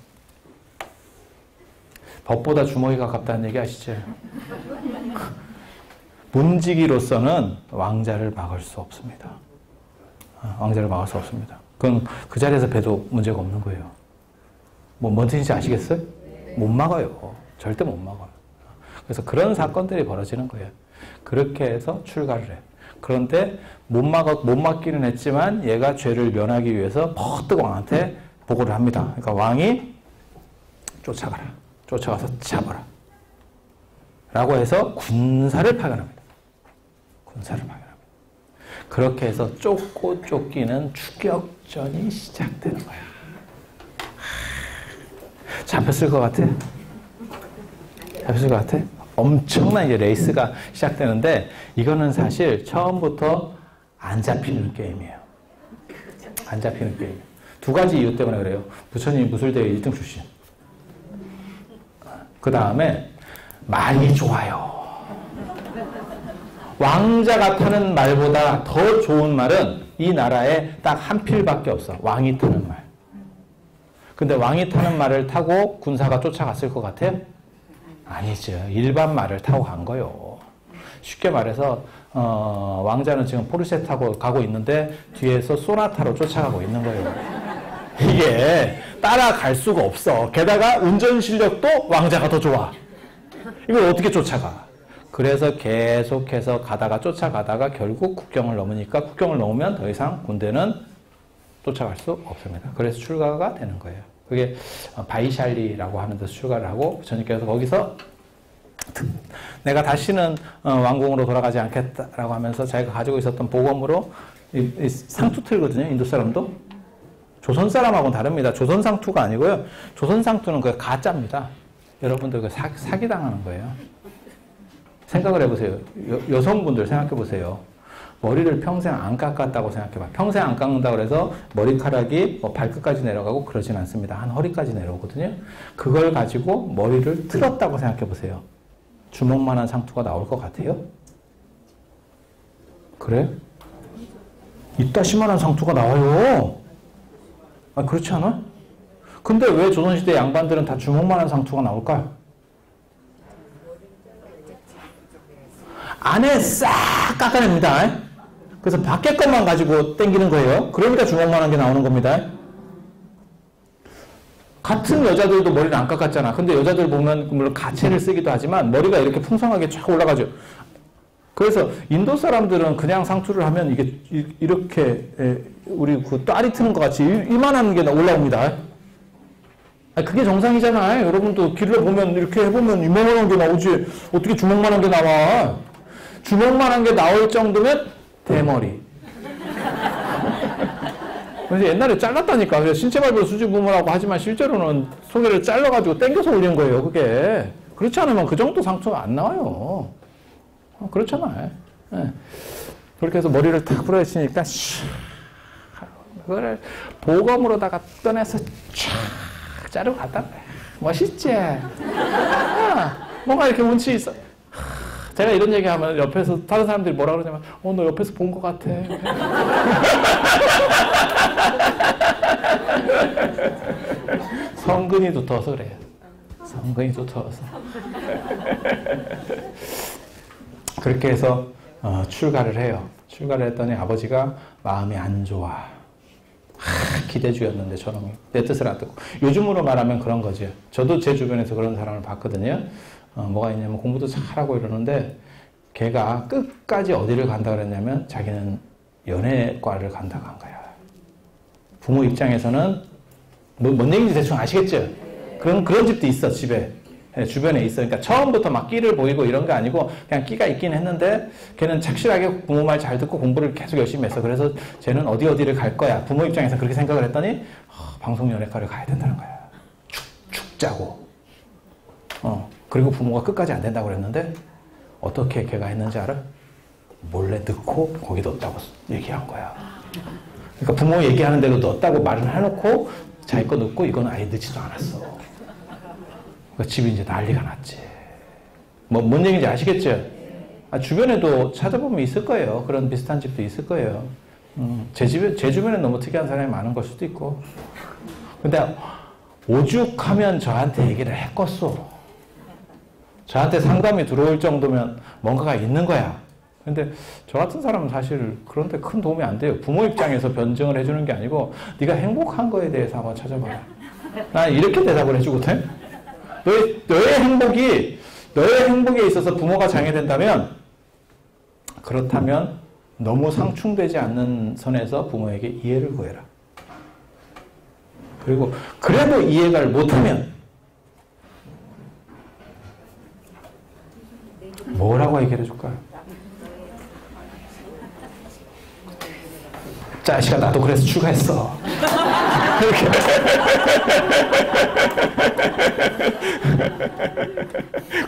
법보다 주먹이 가깝다는 얘기 아시죠? 문지기로서는 왕자를 막을 수 없습니다. 왕자를 막을 수 없습니다. 그건 그 자리에서 봬도 문제가 없는 거예요. 뭔 뜻인지 아시겠어요? 못 막아요. 절대 못 막아요. 그래서 그런 사건들이 벌어지는 거예요. 그렇게 해서 출가를 해요. 그런데 못 막기는 했지만 얘가 죄를 면하기 위해서 퍼뜩 왕한테 보고를 합니다. 그러니까 왕이 쫓아가라. 쫓아가서 잡아라. 라고 해서 군사를 파견합니다. 군사를 파견합니다. 그렇게 해서 쫓고 쫓기는 추격전이 시작되는 거야. 잡혔을 것 같아? 잡혔을 것 같아? 엄청난 이제 레이스가 시작되는데 이거는 사실 처음부터 안 잡히는 게임이에요. 안 잡히는 게임. 두 가지 이유 때문에 그래요. 부처님이 무술대회 1등 출신. 그 다음에 말이 좋아요. 왕자가 타는 말보다 더 좋은 말은 이 나라에 딱 한 필밖에 없어. 왕이 타는 말. 근데 왕이 타는 말을 타고 군사가 쫓아갔을 것 같아요? 아니죠. 일반 말을 타고 간 거요. 쉽게 말해서 왕자는 지금 포르쉐 타고 가고 있는데 뒤에서 소나타로 쫓아가고 있는 거예요. 이게 따라갈 수가 없어. 게다가 운전 실력도 왕자가 더 좋아. 이걸 어떻게 쫓아가? 그래서 계속해서 가다가 쫓아가다가 결국 국경을 넘으니까 국경을 넘으면 더 이상 군대는 쫓아갈 수 없습니다. 그래서 출가가 되는 거예요. 그게 바이샬리라고 하는 데서 출가를 하고 부처님께서 거기서 내가 다시는 왕궁으로 돌아가지 않겠다라고 하면서 자기가 가지고 있었던 보검으로 이 상투 틀거든요. 인도 사람도. 조선 사람하고는 다릅니다. 조선 상투가 아니고요. 조선 상투는 그 가짜입니다. 여러분들 그 사기당하는 거예요. 생각을 해보세요. 여성분들 생각해보세요. 머리를 평생 안 깎았다고 생각해봐. 평생 안 깎는다고 해서 머리카락이 발끝까지 내려가고 그러진 않습니다. 한 허리까지 내려오거든요. 그걸 가지고 머리를 틀었다고 생각해보세요. 주먹만한 상투가 나올 것 같아요? 그래? 이따시만한 상투가 나와요. 그렇지 않아? 근데 왜 조선시대 양반들은 다 주먹만한 상투가 나올까요? 안에 싹 깎아냅니다. 그래서 밖에 것만 가지고 당기는 거예요. 그러니까 주먹만한 게 나오는 겁니다. 같은 여자들도 머리를 안 깎았잖아. 근데 여자들 보면 물론 가채를 쓰기도 하지만 머리가 이렇게 풍성하게 쫙 올라가죠. 그래서 인도 사람들은 그냥 상투를 하면 이게 이렇게 우리 그 딸이 트는 것 같이 이만한 게 올라옵니다. 그게 정상이잖아요. 여러분도 길을 보면 이렇게 해보면 이만한 게 나오지. 어떻게 주먹만한 게 나와? 주먹만한 게 나올 정도면 대머리. 그래서 옛날에 잘랐다니까. 그래서 신체발부 수지부모라고 하지만 실제로는 소개를 잘라가지고 당겨서 올린 거예요. 그게. 그렇지 않으면 그 정도 상처가 안 나와요. 그렇잖아요. 네. 그렇게 해서 머리를 탁 풀어헤치니까 그거를 보검으로다가 꺼내서 촥 자르고 갔다. 멋있지? 뭔가 이렇게 운치 있어. 제가 이런 얘기하면 옆에서 다른 사람들이 뭐라 그러냐면 너 옆에서 본 것 같아. 성근이 두터워서 그래요. 성근이 두터워서. 그렇게 해서 출가를 해요. 출가를 했더니 아버지가 마음이 안 좋아. 기대주였는데 저놈이 내 뜻을 안 듣고. 요즘으로 말하면 그런 거죠. 저도 제 주변에서 그런 사람을 봤거든요. 뭐가 있냐면 공부도 잘하고 이러는데 걔가 끝까지 어디를 간다 그랬냐면 자기는 연예과를 간다고 한 거야. 부모 입장에서는 뭔 얘기인지 대충 아시겠죠? 그런 집도 있어 집에. 주변에 있어. 그러니까 처음부터 막 끼를 보이고 이런 게 아니고 그냥 끼가 있긴 했는데 걔는 착실하게 부모 말 잘 듣고 공부를 계속 열심히 했어. 그래서 쟤는 어디를 갈 거야. 부모 입장에서 그렇게 생각을 했더니 방송연예과를 가야 된다는 거야. 축 짜고. 그리고 부모가 끝까지 안 된다고 그랬는데 어떻게 걔가 했는지 알아? 몰래 넣고 거기 넣었다고 얘기한 거야. 그러니까 부모 얘기하는 대로 넣었다고 말을 해놓고 자기 거 넣고 이건 아예 넣지도 않았어. 그러니까 집이 이제 난리가 났지. 뭔 얘기인지 아시겠죠? 주변에도 찾아보면 있을 거예요. 그런 비슷한 집도 있을 거예요. 제 주변에 너무 특이한 사람이 많은 걸 수도 있고. 근데 오죽하면 저한테 얘기를 했겠소. 저한테 상담이 들어올 정도면 뭔가가 있는 거야. 근데 저 같은 사람은 사실 그런데 큰 도움이 안 돼요. 부모 입장에서 변증을 해주는 게 아니고 네가 행복한 거에 대해서 한번 찾아봐라. 난 이렇게 대답을 해주거든. 너의 행복에 있어서 부모가 장애된다면, 그렇다면 너무 상충되지 않는 선에서 부모에게 이해를 구해라. 그리고 그래도 이해를 못하면 뭐라고 얘기를 해줄까? 자식아, 나도 그래서 출가했어.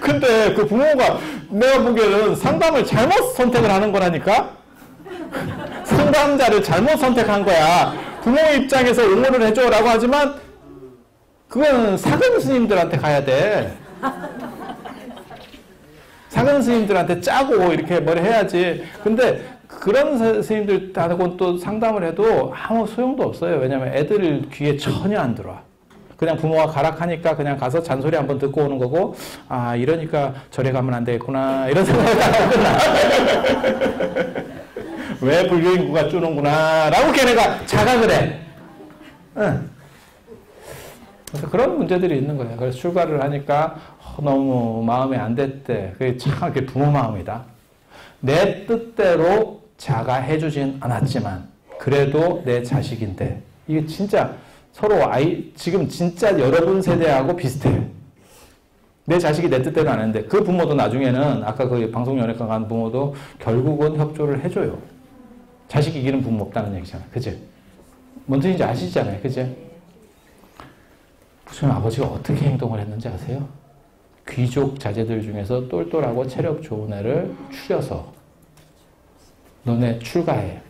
근데 그 부모가 내가 보기에는 상담을 잘못 선택을 하는 거라니까? 상담자를 잘못 선택한 거야. 부모 입장에서 옹호를 해줘라고 하지만 그건 사근 스님들한테 가야 돼. 사근 스님들한테 짜고 이렇게 뭘 해야지. 근데 그런 스님들하고는 또 상담을 해도 아무 소용도 없어요. 왜냐면 애들 귀에 전혀 안 들어와. 그냥 부모가 가락하니까 그냥 가서 잔소리 한번 듣고 오는 거고, 아, 이러니까 절에 가면 안 되겠구나, 이런 생각을 하고 끝나. 왜 불교인구가 쪼는구나 라고 걔네가 자각을 해. 응. 그래서 그런 문제들이 있는 거예요. 그래서 출가를 하니까 너무 마음에 안 됐대. 그게 참 부모 마음이다. 내 뜻대로 자가해주진 않았지만 그래도 내 자식인데, 이게 진짜 서로 지금 진짜 여러분 세대하고 비슷해요. 내 자식이 내 뜻대로 안 했는데 그 부모도 나중에는 아까 그 방송연예과 간 부모도 결국은 협조를 해줘요. 자식이 이기는 부모 없다는 얘기잖아. 그치? 뭔 뜻인지 아시잖아요. 그치? 무슨 아버지가 어떻게 행동을 했는지 아세요? 귀족 자제들 중에서 똘똘하고 체력 좋은 애를 추려서 너네 출가해.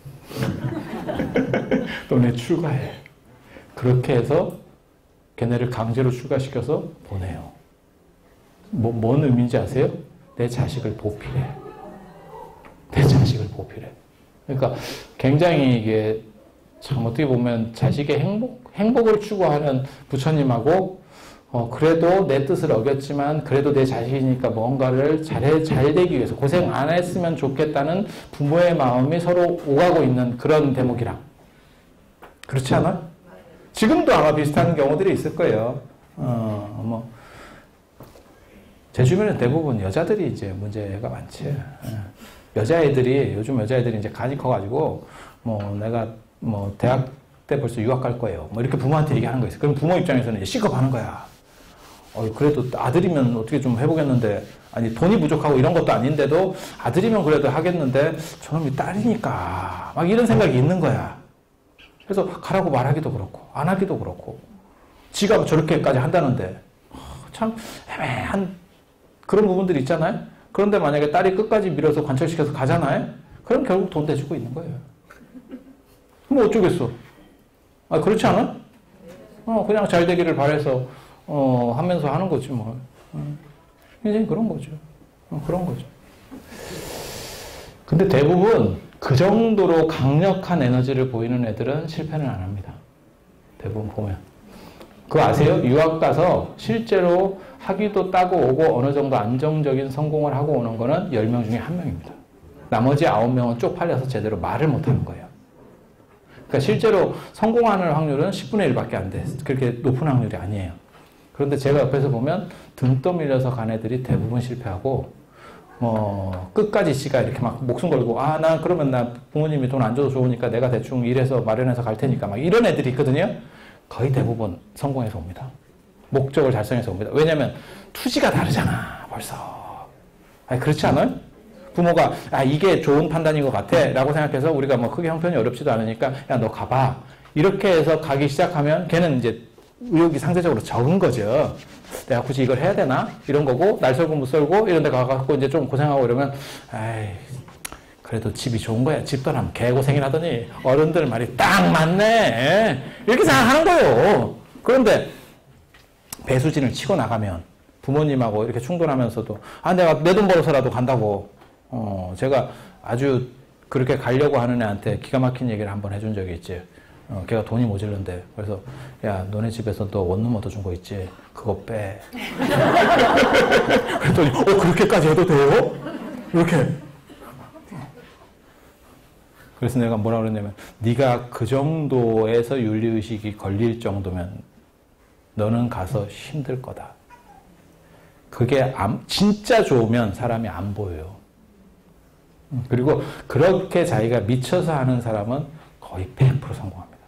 너네 출가해. 그렇게 해서 걔네를 강제로 출가시켜서 보내요. 뭔 의미인지 아세요? 내 자식을 보필해. 내 자식을 보필해. 그러니까 굉장히 이게 참 어떻게 보면 자식의 행복을 추구하는 부처님하고 그래도 내 뜻을 어겼지만 그래도 내 자식이니까 뭔가를 잘 되기 위해서 고생 안 했으면 좋겠다는 부모의 마음이 서로 오가고 있는 그런 대목이라. 그렇지 않아? 지금도 아마 비슷한 경우들이 있을 거예요. 제 주변에 대부분 여자들이 이제 문제가 많지. 여자애들이, 요즘 여자애들이 이제 간이 커가지고, 내가 대학 때 벌써 유학 갈 거예요. 이렇게 부모한테 얘기하는 거 있어요. 그럼 부모 입장에서는 이제 시급하는 거야. 그래도 아들이면 어떻게 좀 해보겠는데, 아니, 돈이 부족하고 이런 것도 아닌데도 아들이면 그래도 하겠는데, 저놈이 딸이니까, 막 이런 생각이 있는 거야. 그래서 가라고 말하기도 그렇고, 안 하기도 그렇고, 지가 저렇게까지 한다는데, 참 애매한 그런 부분들이 있잖아요. 그런데 만약에 딸이 끝까지 밀어서 관철시켜서 가잖아요. 그럼 결국 돈 대주고 있는 거예요. 그럼 어쩌겠어. 그렇지 않아? 그냥 잘 되기를 바라서 하면서 하는 거지 뭐. 인생이 그런 거죠. 그런 거죠. 근데 대부분 그 정도로 강력한 에너지를 보이는 애들은 실패는 안 합니다. 대부분 보면. 그거 아세요? 유학 가서 실제로 학위도 따고 오고 어느 정도 안정적인 성공을 하고 오는 거는 10명 중에 1명입니다. 나머지 9명은 쪽팔려서 제대로 말을 못하는 거예요. 그러니까 실제로 성공하는 확률은 10분의 1밖에 안 돼. 그렇게 높은 확률이 아니에요. 그런데 제가 옆에서 보면 등 떠밀려서 간 애들이 대부분 실패하고, 끝까지 지가 이렇게 막 목숨 걸고, 나 그러면 나 부모님이 돈 안 줘도 좋으니까 내가 대충 일해서 마련해서 갈 테니까 막 이런 애들이 있거든요. 거의 대부분 성공해서 옵니다. 목적을 달성해서 옵니다. 왜냐면 투지가 다르잖아, 벌써. 그렇지 않아요? 부모가 이게 좋은 판단인 것 같아 라고 생각해서 우리가 크게 형편이 어렵지도 않으니까 야, 너 가봐. 이렇게 해서 가기 시작하면 걔는 이제 의욕이 상대적으로 적은 거죠. 내가 굳이 이걸 해야 되나? 이런 거고, 날 썰고 못 썰고 이런 데 가갖고 이제 좀 고생하고 이러면 그래도 집이 좋은 거야. 집 떠나면 개고생이라더니 어른들 말이 딱 맞네. 이렇게 생각하는 거예요. 그런데 배수진을 치고 나가면 부모님하고 이렇게 충돌하면서도 내가 내 돈 벌어서라도 간다고 제가 아주 그렇게 가려고 하는 애한테 기가 막힌 얘기를 한번 해준 적이 있지. 걔가 돈이 모자른데. 그래서, 야, 너네 집에서 너 원룸 얻어준 거 있지? 그거 빼. 그랬더니, 그렇게까지 해도 돼요? 이렇게. 그래서 내가 뭐라 그랬냐면, 네가 그 정도에서 윤리의식이 걸릴 정도면 너는 가서 힘들 거다. 그게 진짜 좋으면 사람이 안 보여요. 그리고 그렇게 자기가 미쳐서 하는 사람은 거의 100% 성공합니다.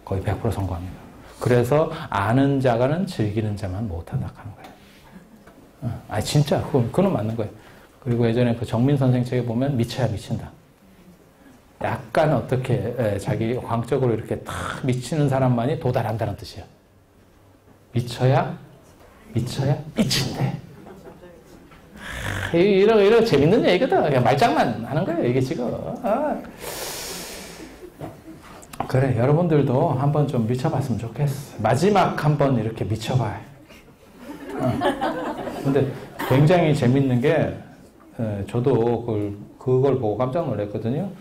거의 100% 성공합니다. 그래서 아는 자가는 즐기는 자만 못한다 하는 거예요. 진짜 그건 맞는 거예요. 그리고 예전에 그 정민 선생 책에 보면 미쳐야 미친다. 약간 어떻게 자기 광적으로 이렇게 탁 미치는 사람만이 도달한다는 뜻이에요. 미쳐야 미친대. 이런 재밌는 얘기거든. 그냥 말장난 하는 거예요, 이게 지금. 그래, 여러분들도 한번 좀 미쳐봤으면 좋겠어. 마지막 한번 이렇게 미쳐봐요. 근데 굉장히 재밌는 게, 저도 그걸 보고 깜짝 놀랐거든요.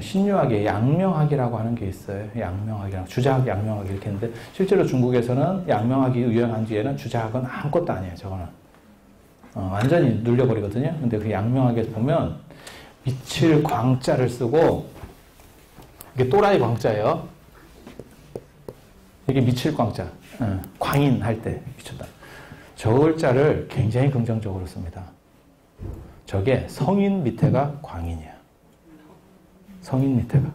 신유학에 양명학이라고 하는 게 있어요. 양명학이랑 주자학, 양명학 이렇게 했는데, 실제로 중국에서는 양명학이 유행한 뒤에는 주자학은 아무것도 아니에요, 저거는. 완전히 눌려버리거든요. 근데 그 양명학에 보면, 미칠 광자를 쓰고, 이게 또라이 광자예요. 이게 미칠 광자. 광인 할 때 미쳤다. 저 글자를 굉장히 긍정적으로 씁니다. 저게 성인 밑에가 광인이야. 성인 밑에가.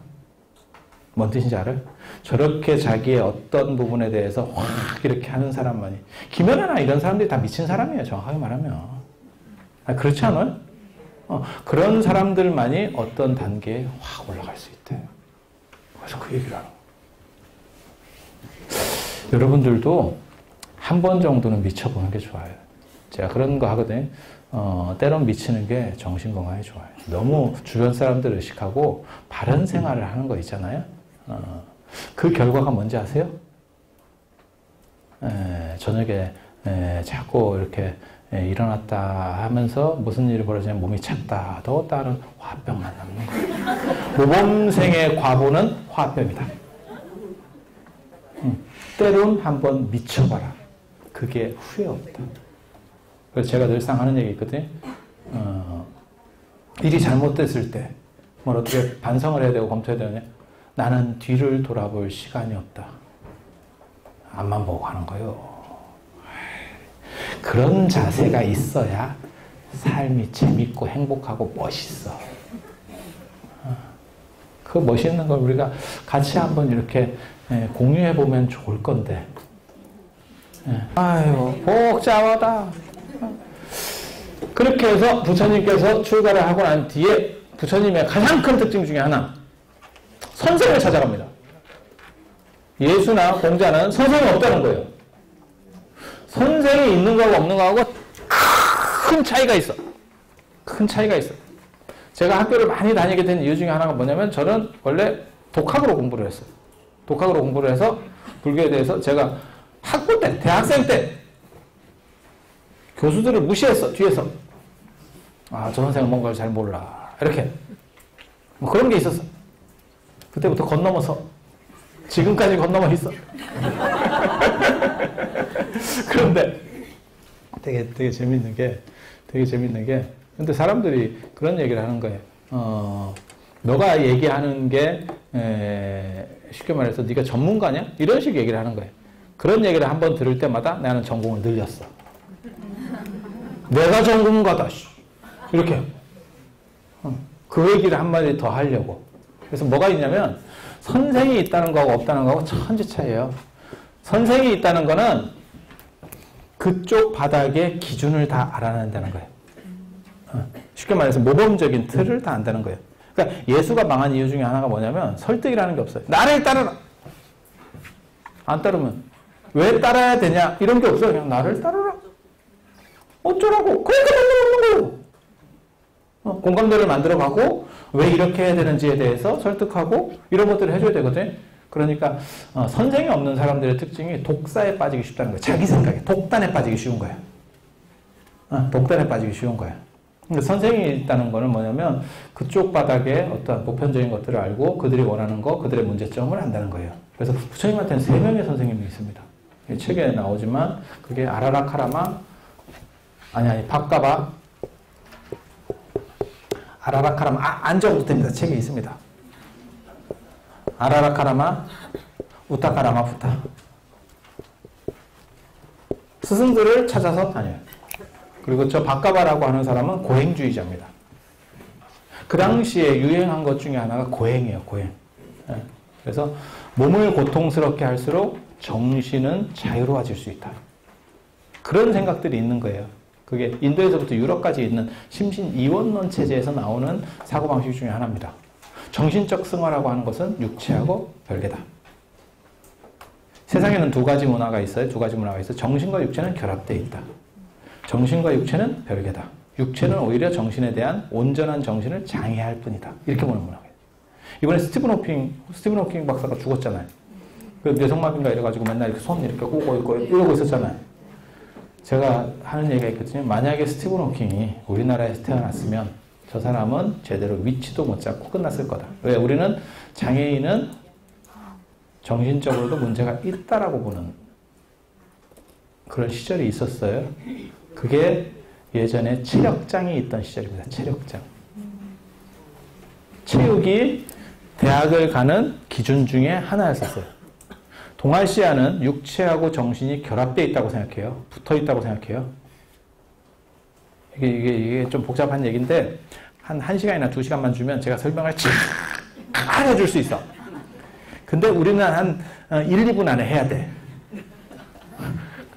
뭔 뜻인지 알아요? 저렇게 자기의 어떤 부분에 대해서 확 이렇게 하는 사람만이. 김연아나 이런 사람들이 다 미친 사람이에요. 정확하게 말하면. 그렇지 않아요? 그런 사람들만이 어떤 단계에 확 올라갈 수 있대. 그래서 그 얘기를 하는 거예요. 여러분들도 한 번 정도는 미쳐보는 게 좋아요. 제가 그런 거 하거든요. 때론 미치는 게 정신건강에 좋아요. 너무 주변 사람들 의식하고 바른 생활을 하는 거 있잖아요. 그 결과가 뭔지 아세요? 저녁에 자꾸 이렇게 일어났다 하면서 무슨 일이 벌어지면 몸이 찼다 더웠다 하는 화병만 남는 거예요. 모범생의 과보는 화병이다. 때론 한번 미쳐봐라. 그게 후회 없다. 그래서 제가 늘상 하는 얘기 있거든요. 일이 잘못됐을 때 뭘 어떻게 반성을 해야 되고 검토해야 되느냐. 나는 뒤를 돌아볼 시간이 없다. 앞만 보고 하는 거예요. 그런 자세가 있어야 삶이 재밌고 행복하고 멋있어. 그 멋있는 걸 우리가 같이 한번 이렇게 공유해보면 좋을 건데. 아유, 복잡하다. 그렇게 해서 부처님께서 출가를 하고 난 뒤에 부처님의 가장 큰 특징 중에 하나, 선생을 찾아갑니다. 예수나 공자는 선생이 없다는 거예요. 선생이 있는 거하고 없는 거하고 큰 차이가 있어. 큰 차이가 있어. 제가 학교를 많이 다니게 된 이유 중에 하나가 뭐냐면 저는 원래 독학으로 공부를 했어요. 독학으로 공부를 해서 불교에 대해서 제가 학부 때, 대학생 때 교수들을 무시했어, 뒤에서. 저 선생은 뭔가를 잘 몰라. 이렇게. 뭐 그런 게 있었어. 그때부터 건너면서 지금까지 건너면 있어. 그런데 되게 재밌는 게 근데 사람들이 그런 얘기를 하는 거예요. 너가 얘기하는 게 쉽게 말해서 네가 전문가냐? 이런 식의 얘기를 하는 거예요. 그런 얘기를 한번 들을 때마다 나는 전공을 늘렸어. 내가 전문가다. 이렇게. 그 얘기를 한마디 더 하려고. 그래서 뭐가 있냐면 선생이 있다는 거하고 없다는 거하고 천지 차이예요. 선생이 있다는 거는 그쪽 바닥의 기준을 다 알아낸다는 거예요. 쉽게 말해서 모범적인 틀을 다 안다는 거예요. 그러니까 예수가 망한 이유 중에 하나가 뭐냐면 설득이라는 게 없어요. 나를 따르라. 안 따르면 왜 따라야 되냐 이런 게 없어요. 그냥 나를 따르라. 어쩌라고. 그러니까 만들어 놓는 거예요. 공감대를 만들어가고 왜 이렇게 해야 되는지에 대해서 설득하고 이런 것들을 해줘야 되거든요. 그러니까 선생이 없는 사람들의 특징이 독사에 빠지기 쉽다는 거예요. 자기 생각에 독단에 빠지기 쉬운 거예요. 독단에 빠지기 쉬운 거예요. 그러니까 선생이 있다는 거는 뭐냐면 그쪽 바닥에 어떤 보편적인 것들을 알고 그들이 원하는 거, 그들의 문제점을 안다는 거예요. 그래서 부처님한테는 3명의 선생님이 있습니다. 책에 나오지만 그게 아라라카라마, 아니 바까바, 아라라카라마, 안정부터 됩니다. 책에 있습니다. 아라라카라마, 우타카라마 부타. 스승들을 찾아서 다녀요. 그리고 저 바까바라고 하는 사람은 고행주의자입니다. 그 당시에 유행한 것 중에 하나가 고행이에요. 고행. 그래서 몸을 고통스럽게 할수록 정신은 자유로워질 수 있다. 그런 생각들이 있는 거예요. 그게 인도에서부터 유럽까지 있는 심신 이원론 체제에서 나오는 사고방식 중에 하나입니다. 정신적 승화라고 하는 것은 육체하고 별개다. 세상에는 2가지 문화가 있어요. 2가지 문화가 있어요. 정신과 육체는 결합되어 있다. 정신과 육체는 별개다. 육체는 오히려 정신에 대한 온전한 정신을 장애할 뿐이다. 이렇게 보는 문화예요. 이번에 스티븐 호킹 박사가 죽었잖아요. 그 뇌성마비인가 이래가지고 맨날 이렇게 손 이렇게 꼬고 있고 이러고 있었잖아요. 제가 하는 얘기가 있거든요. 만약에 스티븐 호킹이 우리나라에서 태어났으면 저 사람은 제대로 위치도 못 잡고 끝났을 거다. 왜? 우리는 장애인은 정신적으로도 문제가 있다라고 보는 그런 시절이 있었어요. 그게 예전에 체력장이 있던 시절입니다. 체력장. 체육이 대학을 가는 기준 중에 하나였었어요. 동아시아는 육체하고 정신이 결합되어 있다고 생각해요. 붙어 있다고 생각해요. 이게 좀 복잡한 얘기인데 한 1시간이나 2시간만 주면 제가 설명을 잘 해줄 수 있어. 근데 우리는 한 1, 2분 안에 해야 돼.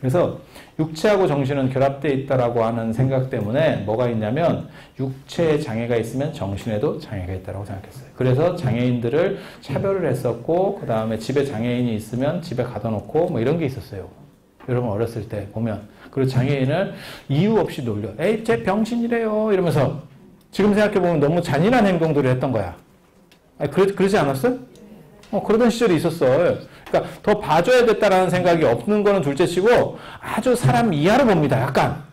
그래서 육체하고 정신은 결합되어 있다라고 하는 생각 때문에 뭐가 있냐면 육체에 장애가 있으면 정신에도 장애가 있다라고 생각했어요. 그래서 장애인들을 차별을 했었고 그 다음에 집에 장애인이 있으면 집에 가둬 놓고 뭐 이런 게 있었어요. 여러분 어렸을 때 보면. 그리고 장애인을 이유 없이 놀려. 에이 쟤 병신이래요 이러면서 지금 생각해보면 너무 잔인한 행동들을 했던 거야. 아니, 그러지 않았어요? 그러던 시절이 있었어요. 그러니까 더 봐줘야겠다라는 생각이 없는 거는 둘째치고 아주 사람 이하로 봅니다. 약간.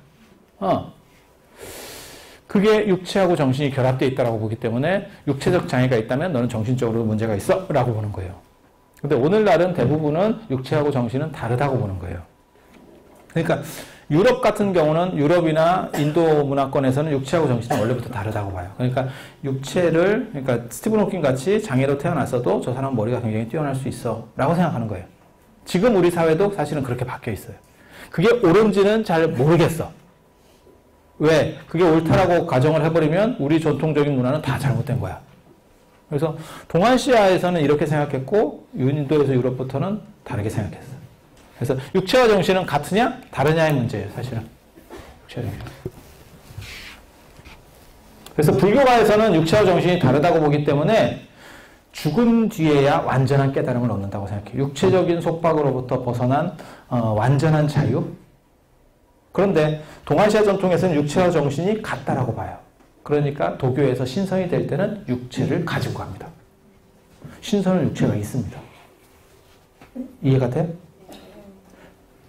그게 육체하고 정신이 결합되어 있다고 보기 때문에 육체적 장애가 있다면 너는 정신적으로 문제가 있어 라고 보는 거예요. 근데 오늘날은 대부분은 육체하고 정신은 다르다고 보는 거예요. 그러니까 유럽 같은 경우는 유럽이나 인도 문화권에서는 육체하고 정신은 원래부터 다르다고 봐요. 그러니까 그러니까 스티븐 호킹 같이 장애로 태어났어도 저 사람은 머리가 굉장히 뛰어날 수 있어 라고 생각하는 거예요. 지금 우리 사회도 사실은 그렇게 바뀌어 있어요. 그게 옳은지는 잘 모르겠어. 왜? 그게 옳다라고 가정을 해버리면 우리 전통적인 문화는 다 잘못된 거야. 그래서 동아시아에서는 이렇게 생각했고 인도에서 유럽부터는 다르게 생각했어요. 그래서 육체와 정신은 같으냐 다르냐의 문제예요. 사실은. 육체와 정신. 그래서 불교가에서는 육체와 정신이 다르다고 보기 때문에 죽음 뒤에야 완전한 깨달음을 얻는다고 생각해요. 육체적인 속박으로부터 벗어난 완전한 자유. 그런데 동아시아 전통에서는 육체와 정신이 같다라고 봐요. 그러니까 도교에서 신선이 될 때는 육체를 가지고 갑니다. 신선은 육체가 있습니다. 이해가 돼?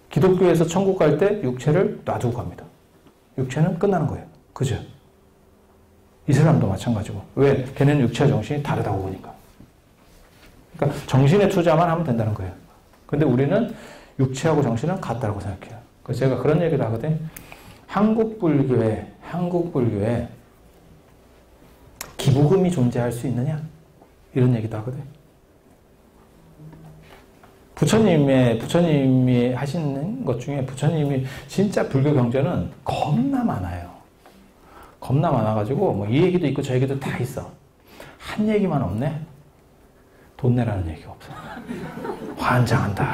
기독교에서 천국 갈 때 육체를 놔두고 갑니다. 육체는 끝나는 거예요. 그죠? 이슬람도 마찬가지고. 왜? 걔네는 육체와 정신이 다르다고 보니까. 그러니까 정신에 투자만 하면 된다는 거예요. 근데 우리는 육체하고 정신은 같다고 생각해요. 그래서 제가 그런 얘기를 하거든요. 한국 불교에 기부금이 존재할 수 있느냐? 이런 얘기도 하거든요. 부처님이 하시는 것 중에 부처님이 진짜 불교 경전은 겁나 많아요. 겁나 많아가지고 뭐 이 얘기도 있고 저 얘기도 다 있어. 한 얘기만 없네? 돈 내라는 얘기가 없어. 환장한다.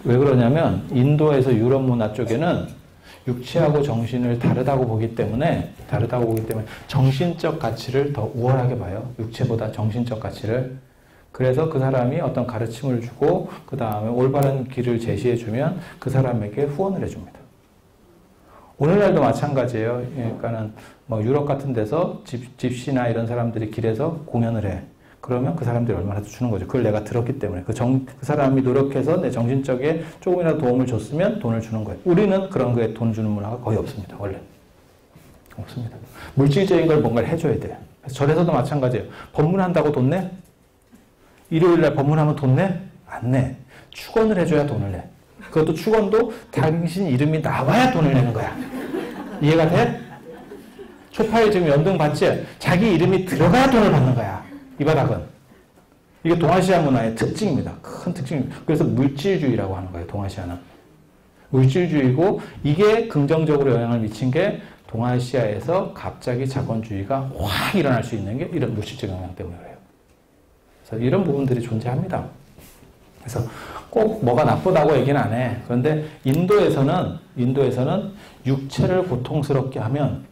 왜 그러냐면 인도에서 유럽 문화 쪽에는 육체하고 정신을 다르다고 보기 때문에 정신적 가치를 더 우월하게 봐요. 육체보다 정신적 가치를. 그래서 그 사람이 어떤 가르침을 주고 그 다음에 올바른 길을 제시해주면 그 사람에게 후원을 해줍니다. 오늘날도 마찬가지예요. 그러니까는 뭐 유럽 같은 데서 집시나 이런 사람들이 길에서 공연을 해. 그러면 그 사람들이 얼마나 주는 거죠. 그걸 내가 들었기 때문에. 그 사람이 노력해서 내 정신적에 조금이라도 도움을 줬으면 돈을 주는 거예요. 우리는 그런 거에 돈 주는 문화가 거의 없습니다. 원래. 없습니다. 물질적인 걸 뭔가를 해줘야 돼요. 절에서도 마찬가지예요. 법문한다고 돈 내? 일요일날 법문하면 돈 내? 안 내. 축원을 해줘야 돈을 내. 그것도 축원도 당신 이름이 나와야 돈을 내는 거야. 이해가 돼? 초파에 지금 연등 받지? 자기 이름이 들어가야 돈을 받는 거야. 이 바닥은. 이게 동아시아 문화의 특징입니다. 큰 특징입니다. 그래서 물질주의라고 하는 거예요. 동아시아는. 물질주의고 이게 긍정적으로 영향을 미친 게 동아시아에서 갑자기 자본주의가 확 일어날 수 있는 게 이런 물질적 영향 때문에 그래요. 그래서 이런 부분들이 존재합니다. 그래서 꼭 뭐가 나쁘다고 얘기는 안 해. 그런데 인도에서는 육체를 고통스럽게 하면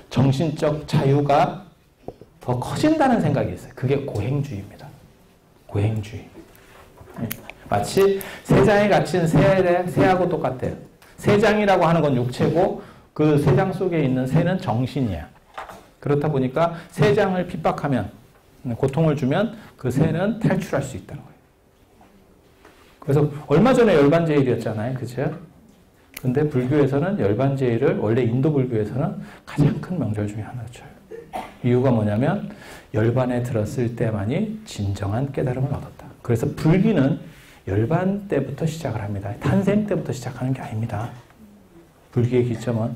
정신적 자유가 더 커진다는 생각이 있어요. 그게 고행주의입니다. 고행주의. 마치 세 장에 갇힌 새하고 똑같아요. 세 장이라고 하는 건 육체고 그 세 장 속에 있는 새는 정신이야. 그렇다 보니까 세 장을 핍박하면 고통을 주면 그 새는 탈출할 수 있다는 거예요. 그래서 얼마 전에 열반제일이었잖아요. 그죠? 근데 불교에서는 열반제일을 원래 인도 불교에서는 가장 큰 명절 중에 하나로 쳐요. 이유가 뭐냐면 열반에 들었을 때만이 진정한 깨달음을 얻었다. 그래서 불기는 열반 때부터 시작을 합니다. 탄생 때부터 시작하는 게 아닙니다. 불기의 기점은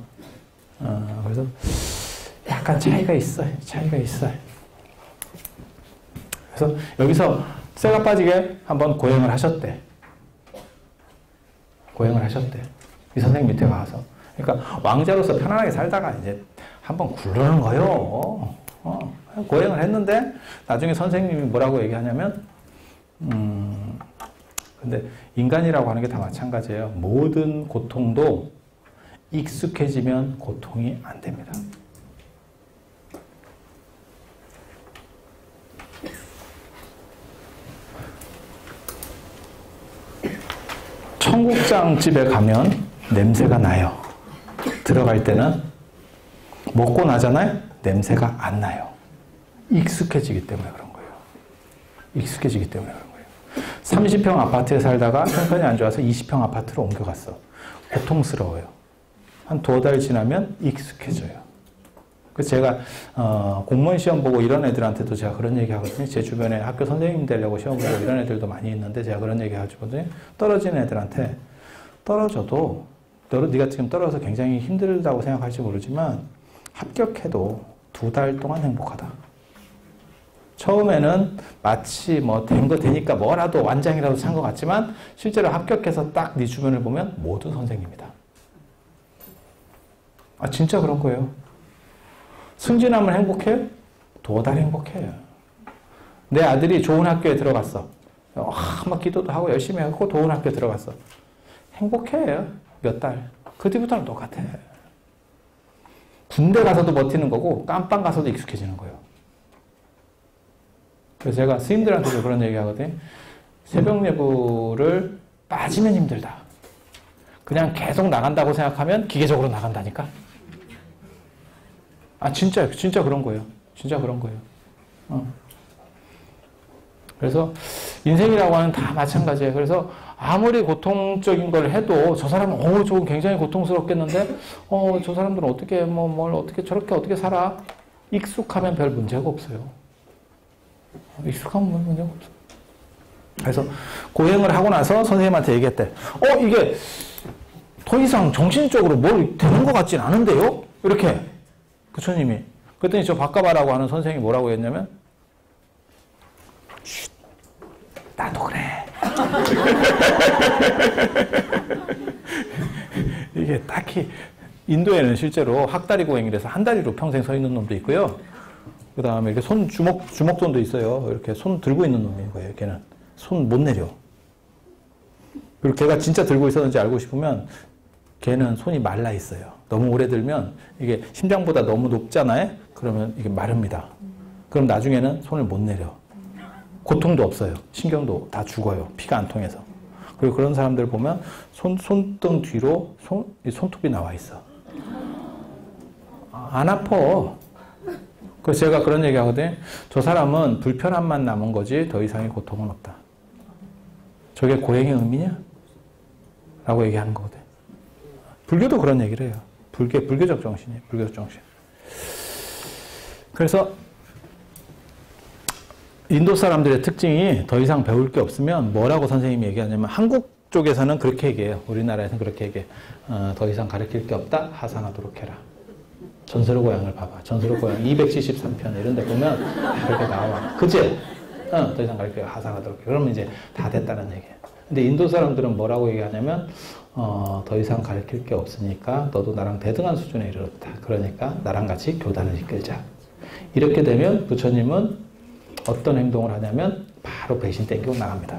그래서 약간 차이가 있어요. 그래서 여기서 쇠가 빠지게 한번 고행을 하셨대. 이 선생님 밑에 가서. 그러니까 왕자로서 편안하게 살다가 이제 한번 굴러는 거요. 고행을 했는데 나중에 선생님이 뭐라고 얘기하냐면 근데 인간이라고 하는 게 다 마찬가지예요. 모든 고통도 익숙해지면 고통이 안 됩니다. 청국장 집에 가면 냄새가 나요. 들어갈 때는 먹고 나잖아요. 냄새가 안 나요. 익숙해지기 때문에 그런 거예요. 30평 아파트에 살다가 형편이 안 좋아서 20평 아파트로 옮겨갔어. 고통스러워요. 한 2달 지나면 익숙해져요. 그래서 제가 공무원 시험 보고 이런 애들한테도 제가 그런 얘기 하거든요. 제 주변에 학교 선생님 되려고 시험 보고 이런 애들도 많이 있는데 제가 그런 얘기 하거든요. 떨어진 애들한테 떨어져도 네가 지금 떨어져서 굉장히 힘들다고 생각할지 모르지만 합격해도 2달 동안 행복하다. 처음에는 마치 뭐 된 거 되니까 뭐라도 완장이라도 찬 것 같지만 실제로 합격해서 딱 네 주변을 보면 모두 선생님이다. 아 진짜 그런 거예요. 승진하면 행복해요? 2달 행복해요. 내 아들이 좋은 학교에 들어갔어. 막 기도도 하고 열심히 하고 좋은 학교에 들어갔어. 행복해요. 몇 달. 그 뒤부터는 똑같아. 군대 가서도 버티는 거고 깜빵 가서도 익숙해지는 거예요. 그래서 제가 스님들한테도 그런 얘기 하거든요. 새벽 예불을 빠지면 힘들다. 그냥 계속 나간다고 생각하면 기계적으로 나간다니까. 아 진짜 그런 거예요. 그래서 인생이라고 하는 다 마찬가지예요. 그래서 아무리 고통적인 걸 해도 저 사람은 저건 굉장히 고통스럽겠는데 저 사람들은 어떻게 뭘 어떻게 저렇게 어떻게 살아? 익숙하면 별 문제가 없어요. 익숙하면 문제가 없어. 그래서 고행을 하고 나서 선생님한테 얘기했대. 이게 더 이상 정신적으로 뭘 되는 것 같진 않은데요? 이렇게 부처님이. 그랬더니 저 바꿔봐라고 하는 선생님이 뭐라고 했냐면 쉿, 나도 그래. 이게 딱히 인도에는 실제로 학다리 고행이라서 한 다리로 평생 서 있는 놈도 있고요. 그 다음에 이렇게 주먹손도 있어요. 이렇게 손 들고 있는 놈인 거예요. 걔는 손 못 내려. 그리고 걔가 진짜 들고 있었는지 알고 싶으면 걔는 손이 말라 있어요. 너무 오래 들면 이게 심장보다 너무 높잖아요. 그러면 이게 마릅니다. 그럼 나중에는 손을 못 내려. 고통도 없어요. 신경도 다 죽어요. 피가 안 통해서. 그리고 그런 사람들 보면 손등 뒤로 손톱이 나와 있어. 안 아파. 그래서 제가 그런 얘기 하거든요. 저 사람은 불편함만 남은 거지 더 이상의 고통은 없다. 저게 고행의 의미냐? 라고 얘기하는 거거든. 불교도 그런 얘기를 해요. 불교적 정신이에요. 불교적 정신. 그래서 인도 사람들의 특징이 더 이상 배울 게 없으면 뭐라고 선생님이 얘기하냐면 한국 쪽에서는 그렇게 얘기해요. 우리나라에서는 그렇게 얘기해. 더 이상 가르칠 게 없다. 하산하도록 해라. 전설의 고향을 봐봐. 전설의 고향 273편 이런 데 보면 그렇게 나와. 그치? 더 이상 가르칠 게 하산하도록 해. 그러면 이제 다 됐다는 얘기예요. 근데 인도 사람들은 뭐라고 얘기하냐면 더 이상 가르칠 게 없으니까 너도 나랑 대등한 수준에 이르렀다. 그러니까 나랑 같이 교단을 이끌자. 이렇게 되면 부처님은 어떤 행동을 하냐면 바로 배신 땡기고 나갑니다.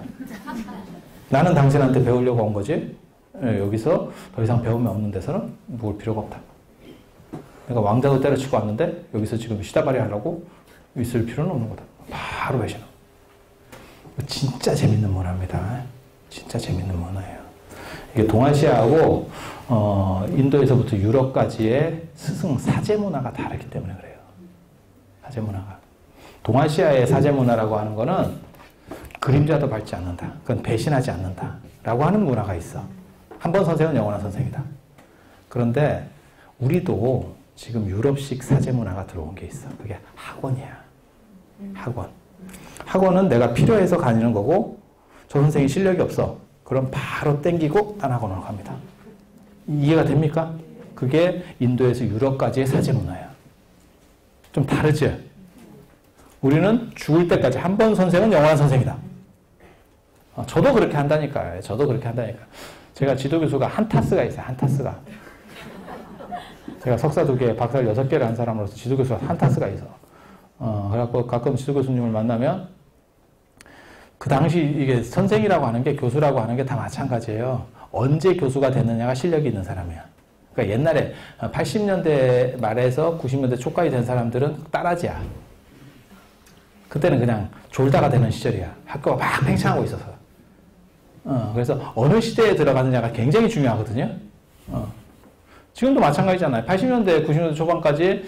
나는 당신한테 배우려고 온 거지. 여기서 더 이상 배움이 없는 데서는 묵을 필요가 없다. 내가 왕자도 때려치고 왔는데 여기서 지금 시다발이 하려고 있을 필요는 없는 거다. 바로 배신. 진짜 재밌는 문화입니다. 진짜 재밌는 문화예요. 이게 동아시아하고 인도에서부터 유럽까지의 스승 사제 문화가 다르기 때문에 그래요. 사제 문화가. 동아시아의 사제 문화라고 하는 거는 그림자도 밟지 않는다. 그건 배신하지 않는다. 라고 하는 문화가 있어. 한 번 선생은 영원한 선생이다. 그런데 우리도 지금 유럽식 사제 문화가 들어온 게 있어. 그게 학원이야. 학원. 학원은 내가 필요해서 가는 거고 저 선생이 실력이 없어. 그럼 바로 땡기고 딴 학원으로 갑니다. 이해가 됩니까? 그게 인도에서 유럽까지의 사제 문화야. 좀 다르지? 우리는 죽을 때까지 한 번 선생은 영원한 선생이다. 저도 그렇게 한다니까요. 저도 그렇게 한다니까. 제가 지도교수가 한타스가 있어요. 한타스가. 제가 석사 2개, 박사 6개를 한 사람으로서 지도교수가 한타스가 있어. 그래갖고 가끔 지도교수님을 만나면 그 당시 이게 선생이라고 하는 게 교수라고 하는 게 다 마찬가지예요. 언제 교수가 됐느냐가 실력이 있는 사람이야. 그러니까 옛날에 80년대 말에서 90년대 초까지 된 사람들은 따라지야. 그때는 그냥 졸다가 되는 시절이야. 학교가 막 팽창하고 있어서. 그래서 어느 시대에 들어가느냐가 굉장히 중요하거든요. 지금도 마찬가지잖아요. 80년대, 90년대 초반까지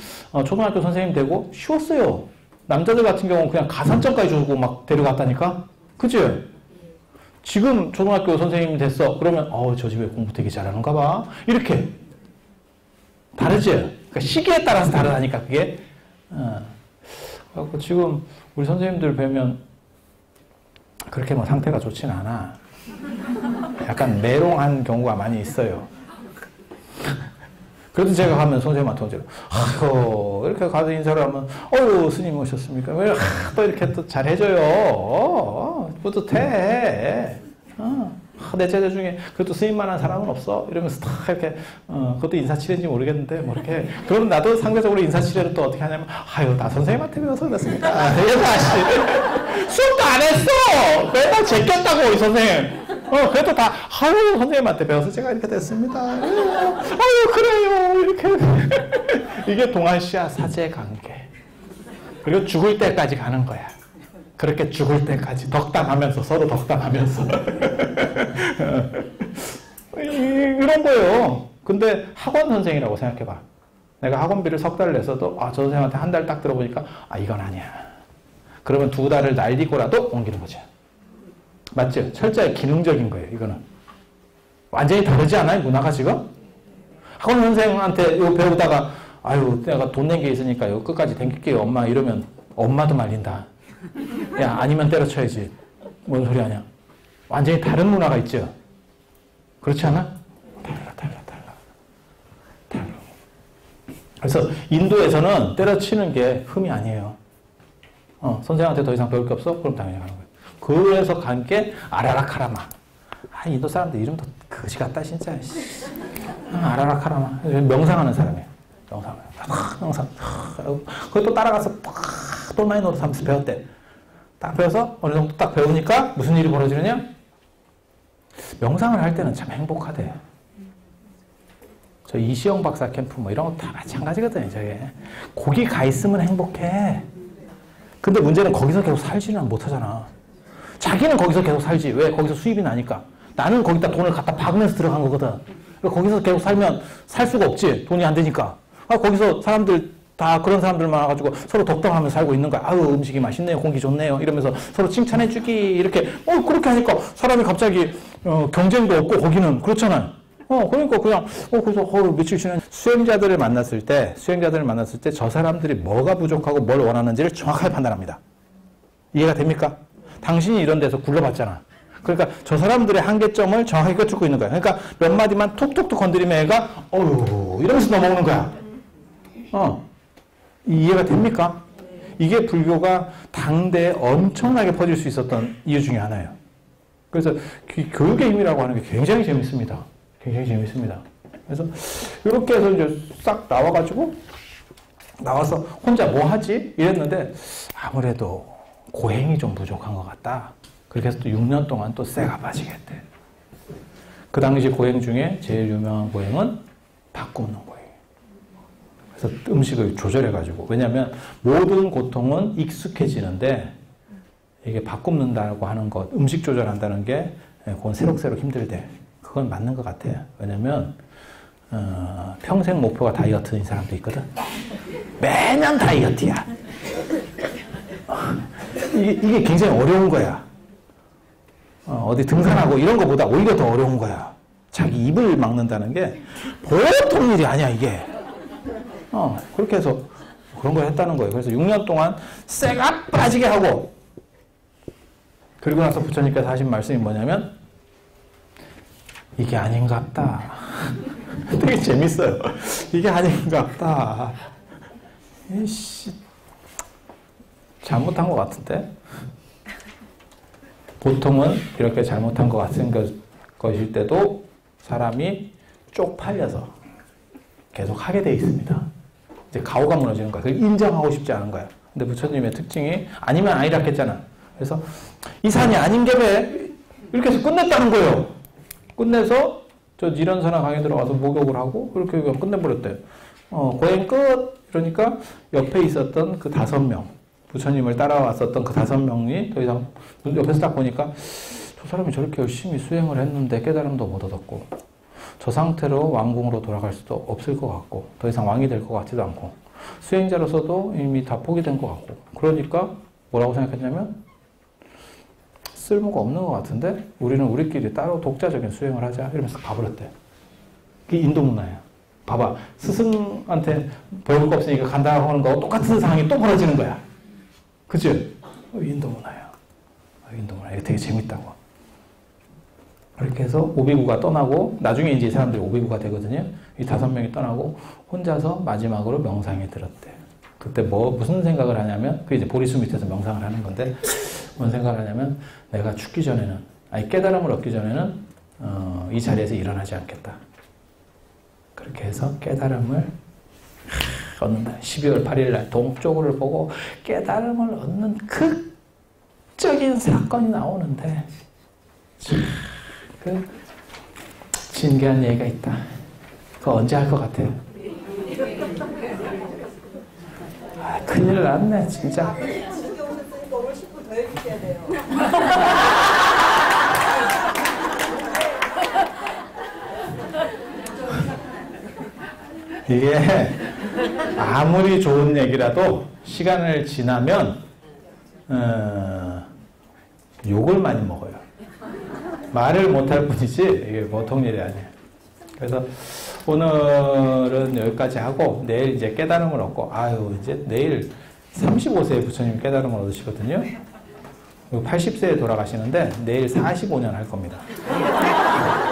초등학교 선생님 되고 쉬웠어요. 남자들 같은 경우는 그냥 가산점까지 주고 막 데려갔다니까? 그치? 지금 초등학교 선생님이 됐어. 그러면 저 집에 공부 되게 잘하는가 봐. 이렇게. 다르지? 그러니까 시기에 따라서 다르다니까 그게. 그래서 지금 우리 선생님들 뵈면 그렇게 뭐 상태가 좋진 않아. 약간 메롱한 경우가 많이 있어요. 그래도 제가 가면 선생님한테 언제로 아이고 이렇게 가서 인사를 하면 스님 오셨습니까? 왜 또 이렇게 또 잘해줘요. 뿌듯해. 내 제자 중에 그래도 스님만한 사람은 없어. 이러면서 딱 이렇게 그것도 인사치레인지 모르겠는데 뭐 이렇게 그러면 나도 상대적으로 인사치레를 또 어떻게 하냐면 나 선생님한테 배워서 그랬습니다. 얘 다시 수업도 안 했어. 맨날 제꼈다고 이 선생님. 그래도 다 선생님한테 배워서 제가 이렇게 됐습니다. 그래요. 이렇게 이게 동아시아 사제 관계. 그리고 죽을 때까지 가는 거야. 그렇게 죽을 때까지 덕담하면서 서로 덕담하면서 이런 거예요. 근데 학원 선생이라고 생각해봐. 내가 학원비를 3달을 냈어도 저 선생님한테 한 달 딱 들어보니까 이건 아니야. 그러면 2달을 날리고라도 옮기는 거지. 맞죠? 철저히 기능적인 거예요. 이거는 완전히 다르지 않아요? 문화가 지금? 학원 선생님한테 이거 배우다가 내가 돈 낸 게 있으니까 이거 끝까지 댕길게요 엄마 이러면 엄마도 말린다. 야 아니면 때려쳐야지. 뭔 소리 하냐. 완전히 다른 문화가 있죠. 그렇지 않아? 달라. 그래서 인도에서는 때려치는 게 흠이 아니에요. 선생한테 더 이상 배울 게 없어? 그럼 당연히 가는 거예요. 그래서 간 게 아라라카라마. 인도 사람들 이름도 거지 같다 진짜. 아라라카라마. 명상하는 사람이에요. 명상. 그것도 따라가서 똘마니 노릇하면서 배웠대. 딱 배워서 어느 정도 딱 배우니까 무슨 일이 벌어지느냐? 명상을 할 때는 참 행복하대. 저 이시영 박사 캠프 뭐 이런 거 다 마찬가지거든요. 저게 거기 가 있으면 행복해. 근데 문제는 거기서 계속 살지는 못하잖아. 자기는 거기서 계속 살지. 왜? 거기서 수입이 나니까. 나는 거기다 돈을 갖다 박으면서 들어간 거거든. 거기서 계속 살면 살 수가 없지. 돈이 안 되니까. 거기서 사람들 다 그런 사람들 많아가지고 서로 덕담하면서 살고 있는 거야. 음식이 맛있네요. 공기 좋네요. 이러면서 서로 칭찬해주기. 이렇게 그렇게 하니까 사람이 갑자기 경쟁도 없고 거기는 그렇잖아요. 그러니까 그냥, 그래서, 며칠 지난 수행자들을 만났을 때 저 사람들이 뭐가 부족하고 뭘 원하는지를 정확하게 판단합니다. 이해가 됩니까? 당신이 이런 데서 굴러봤잖아. 그러니까 저 사람들의 한계점을 정확하게 꿰뚫고 있는 거야. 그러니까 몇 마디만 톡톡톡 건드리면 애가, 이러면서 넘어오는 거야. 이해가 됩니까? 이게 불교가 당대에 엄청나게 퍼질 수 있었던 이유 중에 하나예요. 그래서 교육의 힘이라고 하는 게 굉장히 재밌습니다. 굉장히 재밌습니다. 그래서 이렇게 해서 이제 싹 나와서 혼자 뭐 하지? 이랬는데 아무래도 고행이 좀 부족한 것 같다. 그렇게 해서 또 6년 동안 또 쇠가 빠지게 했대. 그 당시 고행 중에 제일 유명한 고행은 밥 굽는 고행. 그래서 음식을 조절해가지고. 왜냐하면 모든 고통은 익숙해지는데 이게 밥 굽는다고 하는 것, 음식 조절한다는 게 그건 새록새록 힘들대. 그건 맞는 것 같아요. 왜냐면 평생 목표가 다이어트인 사람도 있거든. 매년 다이어트야. 이게 굉장히 어려운 거야. 어디 등산하고 이런 것보다 오히려 더 어려운 거야. 자기 입을 막는다는 게 보통 일이 아니야, 이게. 그렇게 해서 그런 걸 했다는 거예요. 그래서 6년 동안 쇠가 빠지게 하고, 그리고 나서 부처님께서 하신 말씀이 뭐냐면, 이게 아닌갑다. 되게 재밌어요. 이게 아닌갑다. 이씨, 잘못한 것 같은데? 보통은 이렇게 잘못한 것 같은 것일 때도 사람이 쪽팔려서 계속 하게 돼 있습니다. 이제 가오가 무너지는 거야. 그걸 인정하고 싶지 않은 거야. 근데 부처님의 특징이 아니면 아니라 했잖아. 그래서 이 산이 아닌 게왜 이렇게 해서 끝냈다는 거예요. 끝내서 저 지련선화 강에 들어가서 목욕을 하고 그렇게 끝내버렸대요. 고행 끝! 이러니까 옆에 있었던 그 5명, 부처님을 따라왔었던 그 5명이 더 이상 옆에서 딱 보니까 저 사람이 저렇게 열심히 수행을 했는데 깨달음도 못 얻었고 저 상태로 왕궁으로 돌아갈 수도 없을 것 같고 더 이상 왕이 될 것 같지도 않고 수행자로서도 이미 다 포기된 것 같고 그러니까 뭐라고 생각했냐면 쓸모가 없는 것 같은데 우리는 우리끼리 따로 독자적인 수행을 하자 이러면서 가버렸대. 그게 인도 문화야. 봐봐. 스승한테 배울 거 없으니까 간다고 하는 거하고 똑같은 상황이 또 벌어지는 거야. 그치? 인도 문화야. 인도 문화. 이게 되게 재밌다고. 그렇게 해서 오비구가 떠나고 나중에 이제 이 사람들이 오비구가 되거든요. 이 5명이 떠나고 혼자서 마지막으로 명상에 들었대. 그때 무슨 생각을 하냐면 그 이제 보리수 밑에서 명상을 하는 건데 뭔 생각을 하냐면 내가 죽기 전에는 깨달음을 얻기 전에는 이 자리에서 일어나지 않겠다. 그렇게 해서 깨달음을 얻는다. 12월 8일 날 동쪽을 보고 깨달음을 얻는 극적인 사건이 나오는데 그 진귀한 얘기가 있다. 그거 언제 할 것 같아요? 큰일 났네 진짜. 오늘 10분 더 해주셔야 돼요. 이게 아무리 좋은 얘기라도 시간을 지나면 욕을 많이 먹어요. 말을 못할 뿐이지 이게 보통 일이 아니에요. 그래서 오늘은 여기까지 하고 내일 이제 깨달음을 얻고 이제 내일 35세에 부처님 깨달음을 얻으시거든요. 80세에 돌아가시는데 내일 45년 할 겁니다.